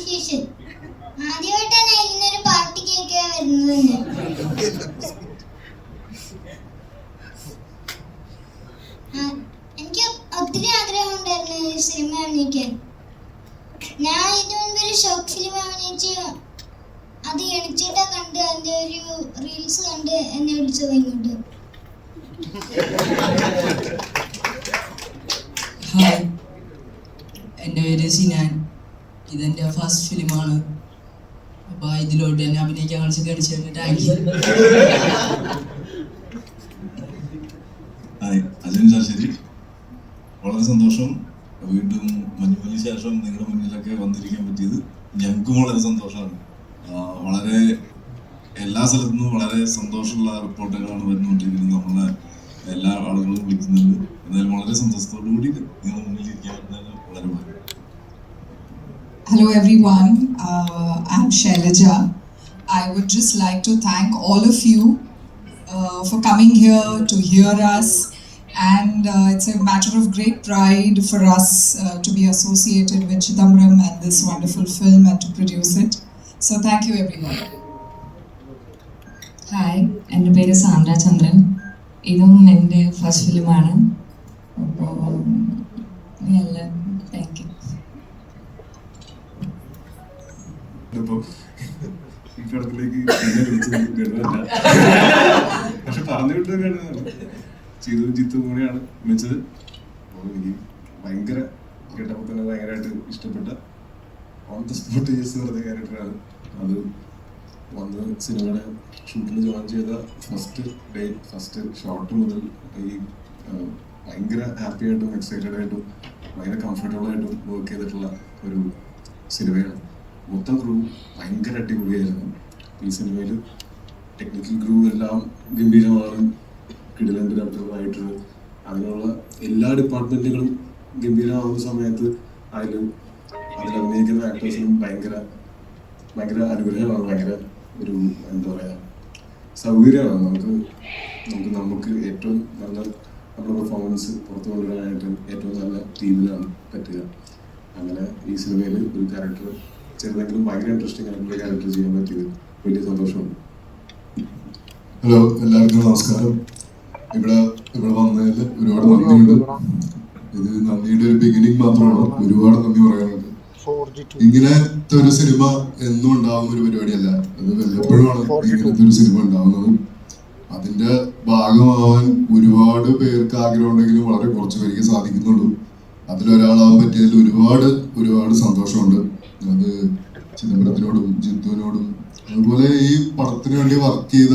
Confusion. ആദ്യമായിട്ടാണ് ഇങ്ങനൊരു പാർട്ടിക്കൊക്കെ വരുന്നത് തന്നെ. എനിക്ക് ഒത്തിരി ആഗ്രഹം ഉണ്ടായിരുന്നു സിനിമ അഭിനയിക്കാൻ. ഞാൻ ഇതിനു മുൻപ് ഒരു ഷോർട്ട് ഫിലിം അഭിനയിച്ച് അത് എണിച്ചിട്ടാ കണ്ട് അതിൻ്റെ ഒരു റീൽസ് കണ്ട് എന്നെ വിളിച്ചത് ഇങ്ങോട്ട്. ഹായ്, എൻ്റെ പേര് സിനാൻ. ഇതെൻ്റെ ഫസ്റ്റ് ഫിലിമാണ്. അപ്പോൾ ഇതിലോട്ട് എന്നെ അഭിനയിക്കാൻ കളിച്ചതിന് താങ്ക് യു. ഹായ്, അജയൻ ശാശ്ശേരി. വളരെ സന്തോഷം വീണ്ടും മഞ്ഞുമലിന് ശേഷം നിങ്ങളുടെ മുന്നിലൊക്കെ വന്നിരിക്കാൻ പറ്റിയത്. ഞങ്ങൾക്കും വളരെ സന്തോഷമാണ്. വളരെ എല്ലാ സ്ഥലത്തു നിന്നും വളരെ സന്തോഷമുള്ള റിപ്പോർട്ടുകളാണ് വരുന്നുകൊണ്ടിരിക്കുന്നത്. നമ്മളെ എല്ലാ ആളുകളും വിളിക്കുന്നുണ്ട്. എന്നാലും വളരെ സന്തോഷത്തോടു കൂടി നിങ്ങളുടെ മുന്നിലിരിക്കാൻ പറ്റുന്നത് വളരെ ഭാഗ്യം. Hello everyone, I'm Shailaja. I would just like to thank all of you for coming here to hear us, and it's a matter of great pride for us to be associated with Chidambaram and this wonderful film and to produce it. So thank you everyone. Hi, എൻ്റെ പേര് സാന്ദ്ര ചന്ദ്രൻ. ഇതും എൻ്റെ first ഫിലിമാണ്. അപ്പോൾ എല്ലാം thank you. ഈ പടത്തിലേക്ക് പക്ഷെ പറഞ്ഞുകൊണ്ട് ചെയ്തു ജിത്തും കൂടെയാണ് വിളിച്ചത്. അപ്പോൾ എനിക്ക് ഭയങ്കര കേട്ടപ്പോൾ തന്നെ ഭയങ്കരമായിട്ട് ഇഷ്ടപ്പെട്ട ഓൺ ദ സ്പോട്ട് ചെയ്സ് പറഞ്ഞ ക്യാരക്ടറാണ് അത്. വന്ന് സിനിമയുടെ ഷൂട്ടിൽ ജോയിൻ ചെയ്ത ഫസ്റ്റ് ഷോട്ട് മുതൽ ഈ ഭയങ്കര ഹാപ്പി ആയിട്ടും എക്സൈറ്റഡ് ആയിട്ടും ഭയങ്കര കംഫർട്ടബിൾ ആയിട്ടും വർക്ക് ചെയ്തിട്ടുള്ള ഒരു സിനിമയാണ്. മൊത്തം ക്രൂ ഭയങ്കര അടിപൊളിയായിരുന്നു. ഈ സിനിമയിൽ ടെക്നിക്കൽ ക്രൂ എല്ലാം ഗംഭീരമാണ്. കിടിലൻ ഡയറക്ടർ, റൈറ്റർ, അങ്ങനെയുള്ള എല്ലാ ഡിപ്പാർട്ട്മെൻറ്റുകളും ഗംഭീരമാവുന്ന സമയത്ത് അതിൽ അഭിനയിക്കുന്ന ആക്ടേഴ്സിനും ഭയങ്കര അനുഗ്രഹമാണ്. ഭയങ്കര ഒരു എന്താ പറയുക സൗകര്യമാണ്. നമുക്ക് ഏറ്റവും നല്ല നമ്മുടെ പെർഫോമൻസ് പുറത്തു കൊണ്ടുവരാനായിട്ട് ഏറ്റവും നല്ല ടീമിലാണ് പറ്റുക. അങ്ങനെ ഈ സിനിമയിൽ ഒരു ക്യാരക്ടർ ചെറുതെങ്കിലും ഭയങ്കര ഇൻട്രസ്റ്റിംഗ് ആയിട്ടുള്ള ക്യാരക്ടർ ചെയ്യാൻ പറ്റിയത് വലിയ സന്തോഷമുണ്ട്. ഹലോ, എല്ലാവർക്കും നമസ്കാരം. ഇവിടെ വന്നതിൽ ഒരുപാട് നന്ദിയുണ്ട്. ഇത് നന്ദിയുടെ ഒരു ബിഗിനിങ് മാത്രമാണ്. ഒരുപാട് നന്ദി പറയാനുണ്ട്. ഇങ്ങനത്തെ ഒരു സിനിമ എന്നും ഉണ്ടാവുന്ന ഒരു പരിപാടിയല്ല. അത് വല്ലപ്പോഴുമാണ് ഇങ്ങനത്തെ ഒരു സിനിമ ഉണ്ടാവുന്നത്. അതിന്റെ ഭാഗമാവാൻ ഒരുപാട് പേർക്ക് ആഗ്രഹം ഉണ്ടെങ്കിലും വളരെ കുറച്ച് പേർക്ക് സാധിക്കുന്നുള്ളൂ. അതിലൊരാളാവാൻ പറ്റിയതിൽ ഒരുപാട് സന്തോഷമുണ്ട്. അത് ചിദംബരത്തിനോടും ജിത്തുവിനോടും അതുപോലെ ഈ പടത്തിന് വേണ്ടി വർക്ക് ചെയ്ത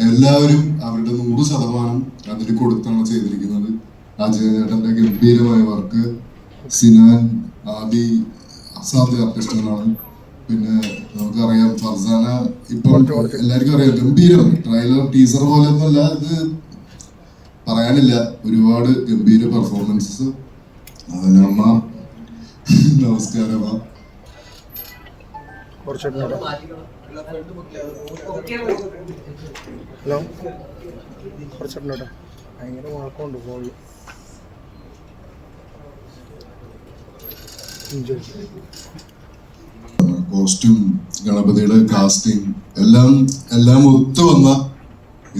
എല്ലാവരും അവരുടെ 100% അതിൽ കൊടുത്താണ് ചെയ്തിരിക്കുന്നത്. അജയൻ ചേട്ടന്റെ ഗംഭീരമായ വർക്ക്, സിനാൻ, ആദി അസാധ്യ ആർട്ടിസ്റ്റുകളാണ്. പിന്നെ നമുക്കറിയാം ഫർസാന, ഇപ്പൊ എല്ലാവർക്കും അറിയാം, ഗംഭീരം. ട്രailer ടീസർ പോലെ ഒന്നുമല്ല, ഇത് പറയാനില്ല. ഒരുപാട് ഗംഭീര പെർഫോമൻസസ്. അമ്മ നമസ്കാരം. ഹലോ, കുറച്ചിട്ടുണ്ടോ? ഭയങ്കര മുഴക്കമുണ്ട് ഫോണിൽ. കോസ്റ്റ്യൂം, ഗണപതിയുടെ കാസ്റ്റിംഗ് എല്ലാം ഒത്തു വന്ന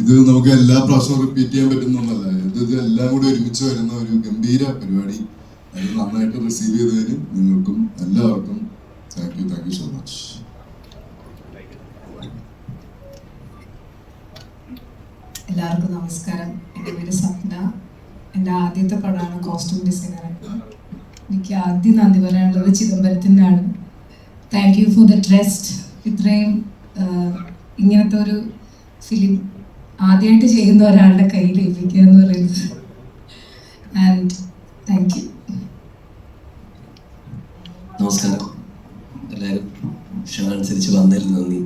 ഇത് നമുക്ക് എല്ലാ പ്രാവശ്യവും റിപ്പീറ്റ് ചെയ്യാൻ പറ്റുന്നൊന്നല്ല. ഇത് എല്ലാം കൂടി ഒരുമിച്ച് വരുന്ന ഒരു ഗംഭീര പരിപാടി. അത് നന്നായിട്ട് റിസീവ് ചെയ്തതിന് നിങ്ങൾക്കും എല്ലാവർക്കും താങ്ക് യു സോ മച്ച്. എല്ലാവർക്കും നമസ്കാരം. എൻ്റെ പേര് സ്വപ്ന. എൻ്റെ ആദ്യത്തെ പടമാണ് കോസ്റ്റ്യൂം ഡിസൈനറായിട്ട്. എനിക്ക് ആദ്യം നന്ദി പറയാനുള്ളത് ചിദംബരത്തിനാണ്. Thank you for the trust. ഇത്രയും ഇങ്ങനത്തെ ഒരു ഫിലിം ആദ്യമായിട്ട് ചെയ്യുന്ന ഒരാളുടെ കയ്യിൽ ഏൽപ്പിക്കുക എന്ന് പറയുന്നത്. And thank you. നമസ്കാരം എല്ലാവരും. ക്ഷണമനുസരിച്ച് വന്നതിൽ നന്ദി.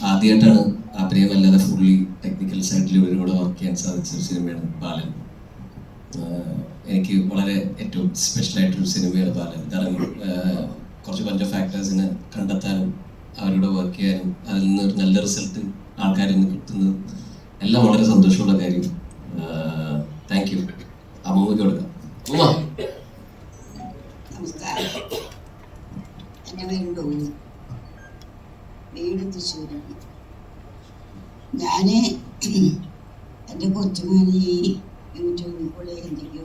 ആദ്യമായിട്ടാണ് അഭിനയം അല്ലാതെ ഫുള്ളി ടെക്നിക്കൽ സൈഡിൽ ഇവരോട് വർക്ക് ചെയ്യാൻ സാധിച്ച ഒരു സിനിമയാണ് ബാലൻ. എനിക്ക് വളരെ ഏറ്റവും സ്പെഷ്യലായിട്ടൊരു സിനിമയാണ് ബാലൻ. കാരണം കുറച്ച് ബഞ്ച് ഓഫ് ഫാക്ടേഴ്സിനെ കണ്ടെത്താനും അവരോട് വർക്ക് ചെയ്യാനും അതിൽ നിന്ന് ഒരു നല്ല റിസൾട്ട് ആൾക്കാരിൽ നിന്ന് കിട്ടുന്നത് എല്ലാം വളരെ സന്തോഷമുള്ള കാര്യം. Thank you. അമ്മൂമ്മയ്ക്ക് കൊടുക്കാം. ഡോള്. വീട് തൃശ്ശൂരാണ്. ഞാൻ എൻ്റെ കൊച്ചുമോൻ ഈ യൂട്യൂബിൽ കൂടെ എന്തൊക്കെയോ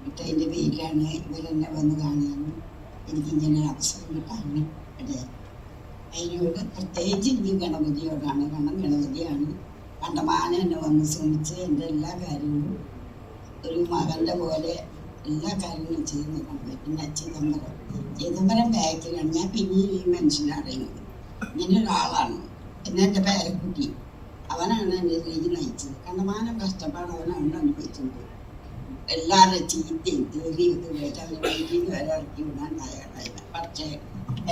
ഇട്ടതിൻ്റെ പേരിലാണ് ഇവരെന്നെ വന്ന് കാണാനും എനിക്കിങ്ങനെ ഒരു അവസരം കിട്ടാനും ഇടയായി. അതിനോട് പ്രത്യേകിച്ച് എനിക്ക് ഗണപതിയോടാണ്. കാരണം ഗണപതിയാണ് കണ്ടമാനം എന്നെ വന്ന് ശ്രമിച്ച് എൻ്റെ എല്ലാ കാര്യങ്ങളും ഒരു മകൻ്റെ പോലെ എല്ലാ കാര്യങ്ങളും ചെയ്യുന്ന ഗണപതി. പിന്നെ ചിദംബരം ബാക്കിലാണ്. ഞാൻ പിന്നീട് ഈ മനുഷ്യനെ അറിയുന്നത്. ഇങ്ങനെ ഒരാളാണ്. പിന്നെ എൻ്റെ പേരക്കുട്ടി അവനാണ് എൻ്റെ ഇതിലേക്ക് നയിച്ചത്. കണ്ടമാനം കഷ്ടപ്പാട് അവനാണ് അനുഭവിച്ചത്. എല്ലാവരുടെ ചീത്തയും തെറിയും ഇത് കേട്ട് അവരെ വീട്ടിൽ വരെ ഇറക്കി വിടാൻ തയ്യാറായില്ല. പക്ഷേ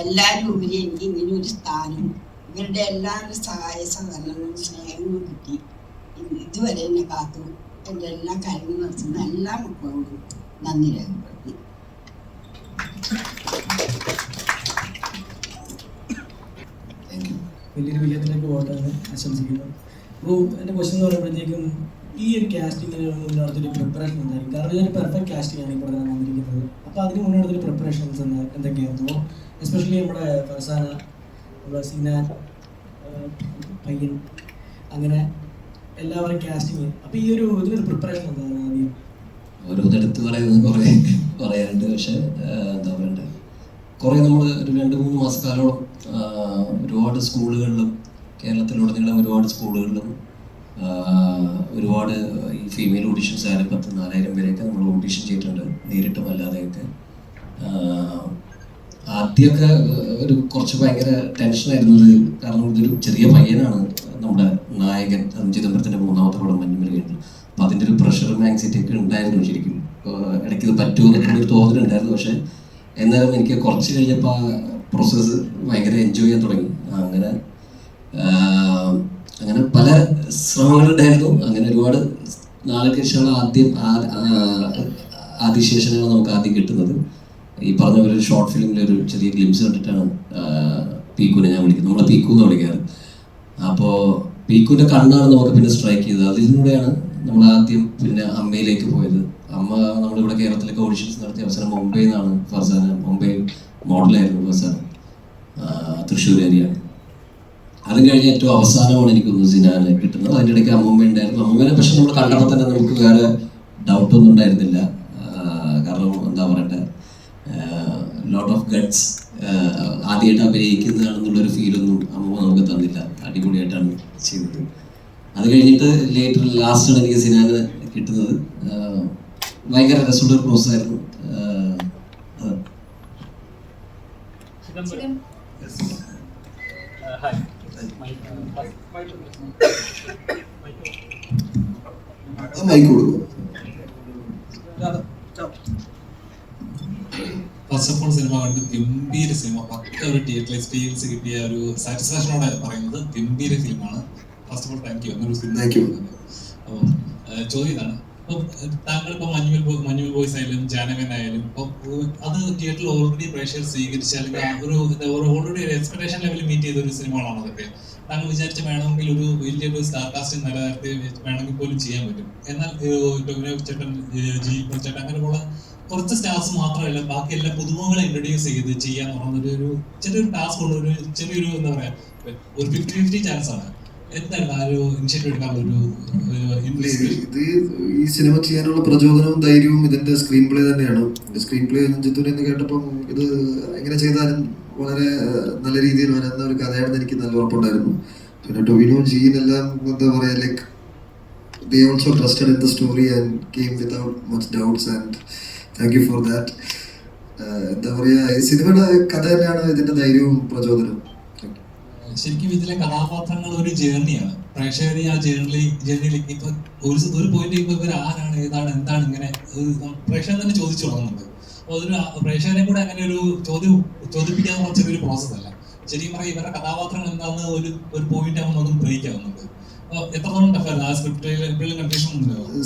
എല്ലാവരും ഉപരി എനിക്ക് ഇങ്ങനെ ഒരു സ്ഥാനം, ഇവരുടെ എല്ലാവരുടെ സഹായ സഹകരണങ്ങളും സ്നേഹങ്ങളും കിട്ടി. ഇതുവരെ എന്നെ കാത്തു എൻ്റെ എല്ലാ കാര്യങ്ങളും നടത്തുന്ന എല്ലാ മക്കളോടും നന്ദി രേഖപ്പെടുത്തി. വലിയൊരു വിജയത്തിലേക്ക് പോകട്ടെന്ന് ആശംസിക്കുന്നു. അപ്പോൾ എൻ്റെ ക്വസ്റ്റ്യൻ എന്ന് പറയുമ്പോഴത്തേക്കും ഈ ഒരു കാസ്റ്റിങ്ങിന് മുന്നോട്ടൊരു പ്രിപ്പറേഷൻ എന്തായിരിക്കും? കാരണം ഇതൊരു പെർഫെക്റ്റ് കാസ്റ്റിംഗ് ആണ് ഇപ്പോൾ തന്നെ വന്നിരിക്കുന്നത്. അപ്പോൾ അതിന് മുന്നോട്ടൊരു പ്രിപ്പറേഷൻസ് എന്തൊക്കെയായിരുന്നു? എസ്പെഷ്യലി നമ്മുടെ ഫർസാന, നമ്മുടെ സിനാൻ, പയ്യൻ, അങ്ങനെ എല്ലാവരും കാസ്റ്റിങ്. അപ്പോൾ ഈ ഇതിനൊരു പ്രിപ്പറേഷൻ എന്താണ് ആദ്യം? ഓരോന്നെടുത്ത് പറയുന്നത് കുറേ പറയാനുണ്ട്. പക്ഷേ എന്താ പറയണ്ടേ, കുറേ നമ്മൾ ഒരു 2-3 മാസക്കാലോളം ഒരുപാട് സ്കൂളുകളിലും കേരളത്തിലുടനീളം ഒരുപാട് സ്കൂളുകളിലും ഒരുപാട് ഈ ഫീമെയിൽ ഓഡീഷൻസ് ആയാലും 10,000-4,000 പേരെയൊക്കെ നമ്മൾ ഓഡീഷൻ ചെയ്തിട്ടുണ്ട്, നേരിട്ടും അല്ലാതെയൊക്കെ. ആദ്യമൊക്കെ കുറച്ച് ഭയങ്കര ടെൻഷനായിരുന്നു. കാരണം ഇതൊരു ചെറിയ പയ്യനാണ് നമ്മുടെ നായകൻ. ചിദംബരത്തിൻ്റെ 3ാമത്തെ പടം മഞ്ഞുമൽ കഴിഞ്ഞു. അപ്പോൾ അതിൻ്റെ ഒരു പ്രഷറും ആങ്സൈറ്റിയൊക്കെ ഉണ്ടായിരുന്നു ശരിക്കും. ഇടയ്ക്ക് ഇത് പറ്റുമോ എന്നൊരു തോന്നലുണ്ടായിരുന്നു. പക്ഷേ എന്നാലും എനിക്ക് കുറച്ച് കഴിഞ്ഞപ്പോൾ ആ പ്രോസസ്സ് ഭയങ്കര എൻജോയ് ചെയ്യാൻ തുടങ്ങി. അങ്ങനെ പല ശ്രമങ്ങളുണ്ടായിരുന്നു. അങ്ങനെ ഒരുപാട് നാളുകൾക്ക് ശേഷമാണ് ആദ്യശേഷനാണ് നമുക്ക് ആദ്യം കിട്ടുന്നത്. ഈ പറഞ്ഞ പോലെ ഒരു ഷോർട്ട് ഫിലിമിൽ ഒരു ചെറിയ ഗ്ലിംസ് കണ്ടിട്ടാണ് പീക്കുവിനെ ഞാൻ വിളിക്കുന്നത്. നമ്മളെ പീക്കു എന്ന് വിളിക്കാറ്. അപ്പോൾ പീക്കുവിൻ്റെ കണ്ണാണ് നമുക്ക് പിന്നെ സ്ട്രൈക്ക് ചെയ്തത്. അതിലൂടെയാണ് നമ്മൾ ആദ്യം പിന്നെ അമ്മയിലേക്ക് പോയത്. അമ്മ നമ്മളിവിടെ കേരളത്തിലൊക്കെ ഓഡിഷൻസ് നടത്തിയ അവസരം മുംബൈയിൽ നിന്നാണ് ഫർസാന. മുംബൈ മോഡലായിരുന്നു ഫർസാന, തൃശ്ശൂർ ഏരിയയാണ്. അത് കഴിഞ്ഞ് ഏറ്റവും അവസാനമാണ് എനിക്കൊന്ന് സിനാനെ കിട്ടുന്നത്. അതിൻ്റെ ഇടയ്ക്ക് അമ്മൂമ്മ ഉണ്ടായിരുന്നു. അമ്മൂമ്മനെ പക്ഷെ നമ്മൾ കണ്ടപ്പോൾ തന്നെ നമുക്ക് വേറെ ഡൗട്ടൊന്നും ഉണ്ടായിരുന്നില്ല. കാരണം എന്താ പറയണ്ടേ, ലോട്ട് ഓഫ് ഗട്ട്സ്, ആദ്യമായിട്ട് അഭിനയിക്കുന്നതാണെന്നുള്ളൊരു ഫീലൊന്നും അമ്മൂമ്മ നമുക്ക് തന്നില്ല. അടിപൊളിയായിട്ടാണ് ചെയ്തത്. അത് കഴിഞ്ഞിട്ട് ലാസ്റ്റാണ് എനിക്ക് സിനാനെ കിട്ടുന്നത്. ഭയങ്കര രസമുള്ള ഒരു പ്രോസസ് ആയിരുന്നു. ഫസ്റ്റ് ഓഫ് ഓൾ സിനിമ കണ്ട് ഗംഭീര സിനിമ. പക്ക ഒരു തിയേറ്ററിൽ എക്സ്പീരിയൻസ് കിട്ടിയ ഒരു സാറ്റിസ്ഫാക്ഷനോടെ പറയുന്നത് ഗംഭീര ഫിലിമാണ്. First of all thank you. എന്നൊരു സിനിമ. അപ്പം ചോദ്യം ഇതാണ്, അപ്പോൾ താങ്കൾ ഇപ്പോൾ മഞ്ഞുമൽ ബോയ്സ് ആയാലും ജാനവൻ ആയാലും ഇപ്പോൾ അത് തിയേറ്ററിൽ ഓൾറെഡി പ്രേക്ഷകർ സ്വീകരിച്ച അല്ലെങ്കിൽ ഓൾറെഡി ഒരു എക്സ്പെക്ടേഷൻ ലെവലിൽ മീറ്റ് ചെയ്ത ഒരു സിനിമകളാണ് അതൊക്കെ. താങ്കൾ വിചാരിച്ച വേണമെങ്കിൽ ഒരു വലിയൊരു സ്റ്റാർ കാസ്റ്റിംഗ് നിലനിർത്തി വേണമെങ്കിൽ പോലും ചെയ്യാൻ പറ്റും. എന്നാൽ ടൊവിനോ ചേട്ടൻ, ജി ചേട്ടൻ അങ്ങനെയുള്ള കുറച്ച് സ്റ്റാർസ് മാത്രമല്ല ബാക്കി എല്ലാ പുതുമുഖങ്ങളെ ഇൻട്രൊഡ്യൂസ് ചെയ്ത് ചെയ്യാന്ന് പറയുന്നത് ഒരു ചെറിയൊരു ടാസ്ക് കൊണ്ട് ഒരു ചെറിയൊരു എന്താ പറയാ ഒരു 50-50 ചാൻസ് ആണ്. എന്താണ് ആ ഒരു ഇനിഷ്യേറ്റീവ് എടുക്കാനുള്ള ഇത് ഈ സിനിമ ചെയ്യാനുള്ള പ്രചോദനവും ധൈര്യവും ഇതിന്റെ സ്ക്രീൻ പ്ലേ തന്നെയാണ്. സ്ക്രീൻ പ്ലേ ജിത്തുനെന്ന് കേട്ടപ്പം ഇത് എങ്ങനെ ചെയ്താലും വളരെ നല്ല രീതിയിൽ വരുന്ന ഒരു കഥയാണെന്ന് എനിക്ക് നല്ല ഉറപ്പുണ്ടായിരുന്നു. പിന്നെ ടൊവിനോ ജീനെല്ലാം എന്താ പറയാ, like they also trusted in the story and came without much doubts and thank you for that. എന്താ പറയാ, ഈ സിനിമയുടെ കഥ തന്നെയാണ് ഇതിന്റെ ധൈര്യവും പ്രചോദനവും. ശരിക്കും ഇതിലെ കഥാപാത്രങ്ങൾ ഒരു ജേർണിയാണ്. പ്രേക്ഷകരെ ആ ജേർണിയിലേക്ക് ഇപ്പൊ ഒരു പോയിന്റ് ഇപ്പൊ ഇവർ ആരാണ്, ഏതാണ്, എന്താണ്, ഇങ്ങനെ പ്രേക്ഷകർ തന്നെ ചോദിച്ചു തുടങ്ങുന്നുണ്ട്. അപ്പോൾ അതൊരു പ്രേക്ഷകരെ കൂടെ അങ്ങനെ ഒരു ചോദിപ്പിക്കാതെ കുറച്ചൊരു പ്രോസസ് അല്ല. ശരിക്കും പറയാം ഇവരുടെ കഥാപാത്രങ്ങൾ എന്താണെന്ന് ഒരു പോയിന്റ് ആകുമ്പോൾ നമുക്ക് ഗ്രഹിക്കാവുന്നുണ്ട്.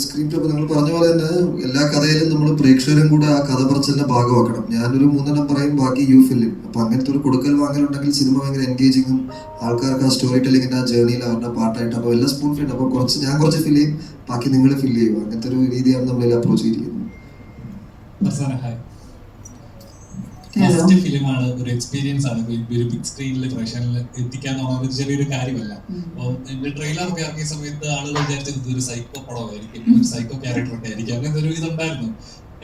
സ്ക്രീൻ പ്ലേ നിങ്ങൾ പറഞ്ഞ പോലെ തന്നെ എല്ലാ കഥയിലും നമ്മൾ പ്രേക്ഷകരും കൂടെ ആ കഥ പറച്ചിലിന്റെ ഭാഗമാക്കണം. ഞാനൊരു 3 പറയും, ബാക്കി യു ഫില്ലും. അപ്പൊ അങ്ങനത്തെ ഒരു കൊടുക്കൽ വാങ്ങലുണ്ടെങ്കിൽ സിനിമ ഭയങ്കര എൻഗേജിങ്ങും ആൾക്കാർക്ക് ആ സ്റ്റോറി ടെല്ലിങ്ങിന്റെ ആ ജേർണിയിൽ അവരുടെ പാട്ടായിട്ട് അപ്പോൾ എല്ലാം സ്പൂൺ ഫീഡ്. അപ്പോൾ ഞാൻ കുറച്ച് ഫില്ല് ചെയ്യും, ബാക്കി നിങ്ങൾ ഫില്ല് ചെയ്യും. അങ്ങനത്തെ ഒരു രീതിയാണ് നമ്മളെല്ലാം അപ്രോച്ച് ചെയ്തിരിക്കുന്നത്. ഫസ്റ്റ് ഫിലിമാണ്, ഒരു എക്സ്പീരിയൻസ് ആണ്. ഒരു ബിഗ് സ്ക്രീനിൽ പ്രേക്ഷകരിൽ എത്തിക്കാന്ന് പറഞ്ഞത് ചെറിയൊരു കാര്യമല്ല. അപ്പോൾ എന്റെ ട്രെയിലർ ഒക്കെ ഇറങ്ങിയ സമയത്ത് ആളുകൾ വിചാരിച്ചത് ഇതൊരു സൈക്കോ പടമായിരിക്കും, ഒരു സൈക്കോ ക്യാരക്ടർ ഒക്കെ ആയിരിക്കും, അങ്ങനത്തെ ഒരു ഇതുണ്ടായിരുന്നു.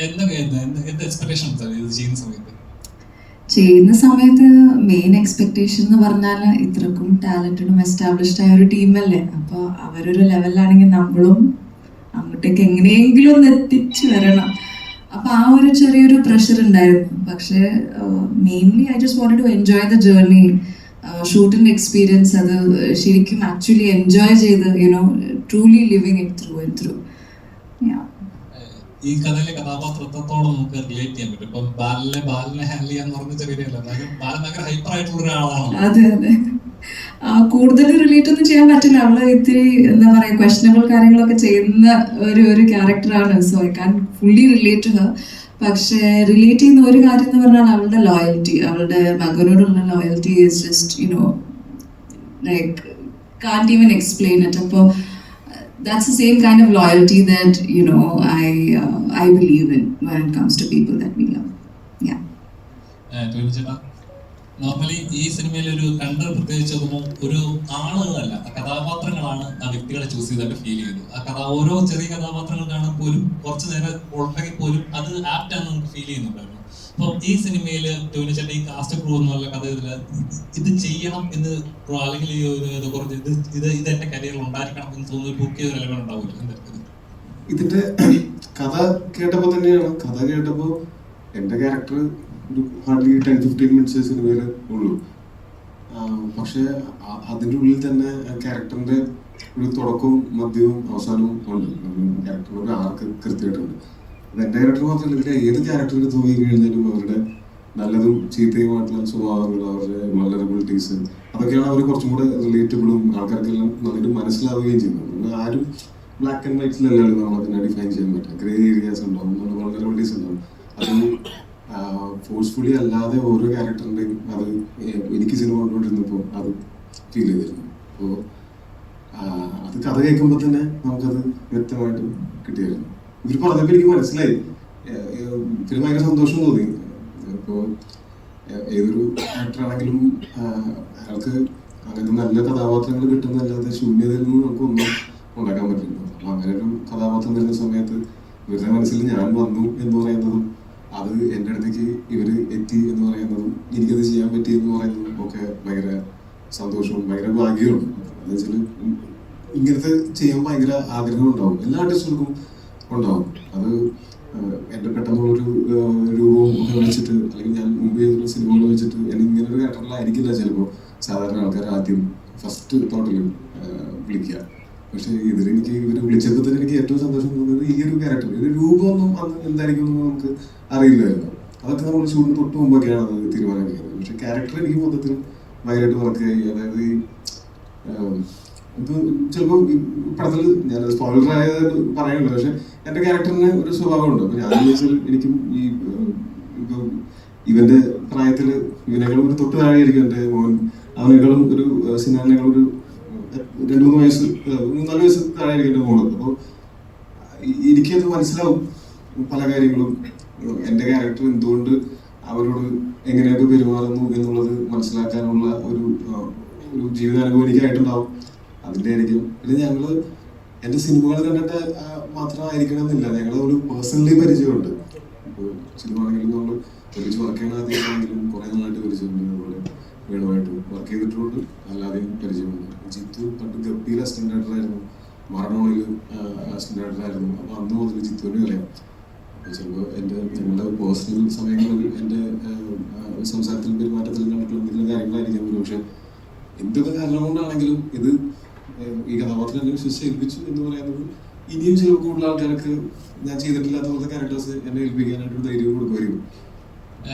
എന്ത് എക്സ്പെക്ടേഷൻസ് ആണ് ഇത് ചെയ്യുന്ന സമയത്ത്? മെയിൻ എക്സ്പെക്ടേഷൻ എന്ന് പറഞ്ഞാൽ ഇത്രക്കും ടാലന്റഡും എസ്റ്റാബ്ലിഷ്ഡ് ആയ ഒരു ടീമല്ലേ, അപ്പോൾ അവരൊരു ലെവലിലാണെങ്കിൽ നമ്മളും അങ്ങോട്ടേക്ക് എങ്ങനെയെങ്കിലും ഒന്ന് എത്തിച്ചു വരണം. അപ്പൊ ആ ഒരു ചെറിയൊരു പ്രഷർ ഉണ്ടായിരുന്നു. പക്ഷേ mainly I just wanted to enjoy the journey, ഷൂട്ടിന്റെ എക്സ്പീരിയൻസ്. അത് ശരിക്കും ആക്ച്വലി എൻജോയ് ചെയ്ത് truly living it through and through. ഈ കഥയിലെ കഥാപാത്രത്തോളം നമുക്ക് റിലേറ്റ് ചെയ്യാൻ പറ്റും. ഇപ്പം ബാലിനെ ഹാൻഡിൽ ചെയ്യാന്ന് പറഞ്ഞ ചെറിയല്ല, ബാലൻ ഭയങ്കര ഹൈപ്പർ ആയിട്ടുള്ള ഒരാളാണ്. അതെ അതെ, കൂടുതൽ റിലേറ്റ് ഒന്നും ചെയ്യാൻ പറ്റില്ല. അവള് ഇത്തിരി എന്താ പറയാ ക്വസ്റ്റനബിൾ കാര്യങ്ങളൊക്കെ ചെയ്യുന്ന ഒരു ക്യാരക്ടറാണ്. So I can fully relate to her. പക്ഷെ റിലേറ്റ് ചെയ്യുന്ന ഒരു കാര്യം എന്ന് പറഞ്ഞാൽ അവളുടെ ലോയൽറ്റി, അവളുടെ മകനോടുള്ള loyalty is just like can't even explain it. അപ്പോൾ that's the same kind of loyalty that I believe in when it comes to people that we love. Yeah. Normally ഈ സിനിമയിൽ ഒരു കണ്ടർ പ്രത്യേകിച്ച് ഒരു ആളുകളല്ല, കഥാപാത്രങ്ങളാണ് ആ വ്യക്തികളെ ചൂസ് ചെയ്തിട്ട് ഫീൽ ചെയ്തു. ഓരോ ചെറിയ കഥാപാത്രങ്ങൾ കാണാൻ പോലും കുറച്ച് നേരം ഉണ്ടെങ്കിൽ പോലും അത് ആപ്റ്റ് ആണെന്ന് നമുക്ക് ഫീൽ ചെയ്യുന്നുണ്ടായിരുന്നു. അപ്പോൾ ഈ സിനിമയിൽ ടോവിനോച്ചേട്ടൻ ഈ കാസ്റ്റ് ക്രൂ എന്നുള്ള കഥ ഇത് ചെയ്യണം എന്ന്, അല്ലെങ്കിൽ കുറച്ച് ഇത് എന്റെ കരിയറിൽ ഉണ്ടായിരിക്കണം എന്ന് തോന്നുന്ന ബുക്ക് ചെയ്ത നിലകൾ ഉണ്ടാവില്ല. ഇതിന്റെ കഥ കേട്ടപ്പോ തന്നെയാണ്, കഥ കേട്ടപ്പോ എന്റെ ക്യാരക്ടർ ഒരു ഹാർഡ്ലി 10-15 മിനിറ്റ്സ് സിനിമയിൽ ഉള്ളൂ. പക്ഷെ അതിൻ്റെ ഉള്ളിൽ തന്നെ ക്യാരക്ടറിന്റെ ഒരു തുടക്കവും മധ്യവും അവസാനവും ഉണ്ട്. ക്യാരക്ടറിന്റെ ഒരു ആർക്ക് കൃത്യമായിട്ടുണ്ട്. അത് എൻ്റെ ക്യാരക്ടർ മാത്രമല്ല, ഇതിലെ ഏത് ക്യാരക്ടറിന് തോന്നി കഴിഞ്ഞാലും അവരുടെ നല്ലതും ചീത്തയുമായിട്ടുള്ള സ്വഭാവങ്ങൾ, അവരുടെ വൾനറബിലിറ്റീസ്, അതൊക്കെയാണ് അവർ കുറച്ചും കൂടെ റിലേറ്റബിളും ആൾക്കാർക്കെല്ലാം നന്നായിട്ട് മനസ്സിലാവുകയും ചെയ്യുന്നത്. ആരും ബ്ലാക്ക് ആൻഡ് വൈറ്റ്സിലല്ലല്ലോ നമ്മളതിനെ ഡിഫൈൻ ചെയ്യാൻ പറ്റുക. ഗ്രേ ഏരിയാസ് ഉണ്ടാവും, വൾനറബിലിറ്റീസ് ഉണ്ടാവും. അത് ഫോഴ്സ്ഫുള്ളി അല്ലാതെ ഓരോ ക്യാരക്ടറിൻ്റെയും അത് എനിക്ക് സിനിമ കണ്ടുകൊണ്ടിരുന്നപ്പോൾ അത് ഫീൽ ചെയ്തിരുന്നു. അപ്പോൾ അത് കഥ കേൾക്കുമ്പോൾ തന്നെ നമുക്കത് വ്യക്തമായിട്ട് കിട്ടിയായിരുന്നു. ഇവർ പറഞ്ഞപ്പോൾ എനിക്ക് മനസ്സിലായി, പിന്നെ ഭയങ്കര സന്തോഷം തോന്നി. ഇപ്പോൾ ഏതൊരു ആക്ടറാണെങ്കിലും അയാൾക്ക് അങ്ങനത്തെ നല്ല കഥാപാത്രങ്ങൾ കിട്ടുന്നതല്ലാതെ ശൂന്യതയിൽ നിന്ന് നമുക്കൊന്നും ഉണ്ടാക്കാൻ പറ്റില്ല. അപ്പം അങ്ങനെ ഒരു കഥാപാത്രം വരുന്ന സമയത്ത് ഇവരുടെ മനസ്സിൽ ഞാൻ വന്നു എന്ന് പറയുന്നതും, അത് എൻ്റെ അടുത്തേക്ക് ഇവർ എത്തി എന്ന് പറയുന്നതും, എനിക്കത് ചെയ്യാൻ പറ്റി എന്ന് പറയുന്നതും ഒക്കെ ഭയങ്കര സന്തോഷവും ഭയങ്കര ഭാഗ്യമാണ്. എന്ന് വെച്ചാൽ ഇങ്ങനത്തെ ചെയ്യാൻ ഭയങ്കര ആഗ്രഹം ഉണ്ടാവും, എല്ലാ ആർട്ടിസ്റ്റുകൾക്കും ഉണ്ടാവും. അത് എൻ്റെ പെട്ടെന്നുള്ളൊരു രൂപവും ഒക്കെ വെച്ചിട്ട്, അല്ലെങ്കിൽ ഞാൻ മുമ്പ് ചെയ്തൊരു സിനിമകൾ വെച്ചിട്ട് എനിക്ക് ഇങ്ങനൊരു ക്യാരക്ടറിലായിരിക്കില്ല ചിലപ്പോൾ സാധാരണ ആൾക്കാർ ആദ്യം ഫസ്റ്റ് തോട്ടിൽ വിളിക്കുക. പക്ഷെ ഇതിലെനിക്ക് ഇവർ വിളിച്ചപ്പോൾ തന്നെ എനിക്ക് ഏറ്റവും സന്തോഷം തോന്നുന്നത് ഈ ഒരു ക്യാരക്ടർ, ഒരു രൂപമൊന്നും അന്ന് എന്തായിരിക്കും എന്ന് നമുക്ക് അറിയില്ലായിരുന്നു. അതൊക്കെ നമ്മൾ ഷൂട്ടിന് തൊട്ട് മുമ്പൊക്കെയാണ് അത് തീരുമാനിക്കുന്നത്. പക്ഷെ ക്യാരക്ടർ എനിക്ക് മൊത്തത്തിൽ ഭയങ്കരമായിട്ട് വർക്ക് ആയി. അതായത് ഇപ്പൊ ചിലപ്പോൾ പടത്തിൽ ഞാൻ സ്പോയിലറായത് പറയുള്ളൂ, പക്ഷെ എൻ്റെ ക്യാരക്ടറിന് ഒരു സ്വഭാവമുണ്ട്. അപ്പൊ ഞാൻ വെച്ചാൽ എനിക്കും ഈ ഇപ്പൊ ഇവന്റെ പ്രായത്തിൽ ഇവനേക്കാളും ഒരു തൊട്ട് താഴെയായിരിക്കും എൻ്റെ മോൻ. അവനേക്കാളും ഒരു സിനാനേക്കാളും ഒരു 2-3 വയസ്സ് 4 വയസ്സ് താഴെയായിരിക്കും എൻ്റെ മോള്. അപ്പോൾ എനിക്കത് മനസ്സിലാവും പല കാര്യങ്ങളും. എൻ്റെ ക്യാരക്ടർ എന്തുകൊണ്ട് അവരോട് എങ്ങനെയൊക്കെ പെരുമാറുന്നു എന്നുള്ളത് മനസ്സിലാക്കാനുള്ള ഒരു ജീവിതാനുഭവം എനിക്കായിട്ടുണ്ടാവും. അതിൻ്റെ ആയിരിക്കും. പിന്നെ ഞങ്ങൾ എൻ്റെ സിനിമകൾ കണ്ടിട്ട് മാത്രമായിരിക്കണമെന്നില്ല, ഞങ്ങൾ ഒരു പേഴ്സണലി പരിചയമുണ്ട്. ഇപ്പോൾ സിനിമ ആണെങ്കിലും നമ്മൾ ഒരുമിച്ച് വർക്ക് ചെയ്യണ ആദ്യമാണെങ്കിലും കുറേ നാളായിട്ട് പരിചയമുണ്ട്. അതുപോലെ വേണമായിട്ട് വർക്ക് ചെയ്തിട്ടുണ്ട്, അല്ലാതെയും പരിചയമുണ്ട്. ജിത്തു പണ്ട് ഗപ്പിയിൽ അസിസ്റ്റന്റ് ഡയറക്ടറായിരുന്നു, മറണോളിൽ അസിസ്റ്റന്റ് ഡയറക്ടറായിരുന്നു. അപ്പോൾ അന്ന് മുതൽ ജിത്തുവിനെ അറിയാം. ചിലപ്പോൾ ഞങ്ങളുടെ പേഴ്സണൽ സമയങ്ങളിൽ എൻ്റെ സംസാരത്തിലും പെരുമാറ്റത്തിലും കണ്ടിട്ടുള്ള എന്തെങ്കിലും കാര്യങ്ങളായിരിക്കാം. പക്ഷെ എന്തൊക്കെ കാരണം കൊണ്ടാണെങ്കിലും ഇത് ഈ കഥാപാത്രം എന്നെ വിശ്വസിച്ച് ഏൽപ്പിച്ചു എന്ന് പറയുന്നത് ഇനിയും ചിലപ്പോൾ കൂടുതൽ ആൾക്കാർക്ക് ഞാൻ ചെയ്തിട്ടില്ലാത്ത പോലത്തെ ക്യാരക്ടേഴ്സ് എന്നെ ഏൽപ്പിക്കാനായിട്ടൊരു ധൈര്യം കൊടുക്കുമായിരിക്കും.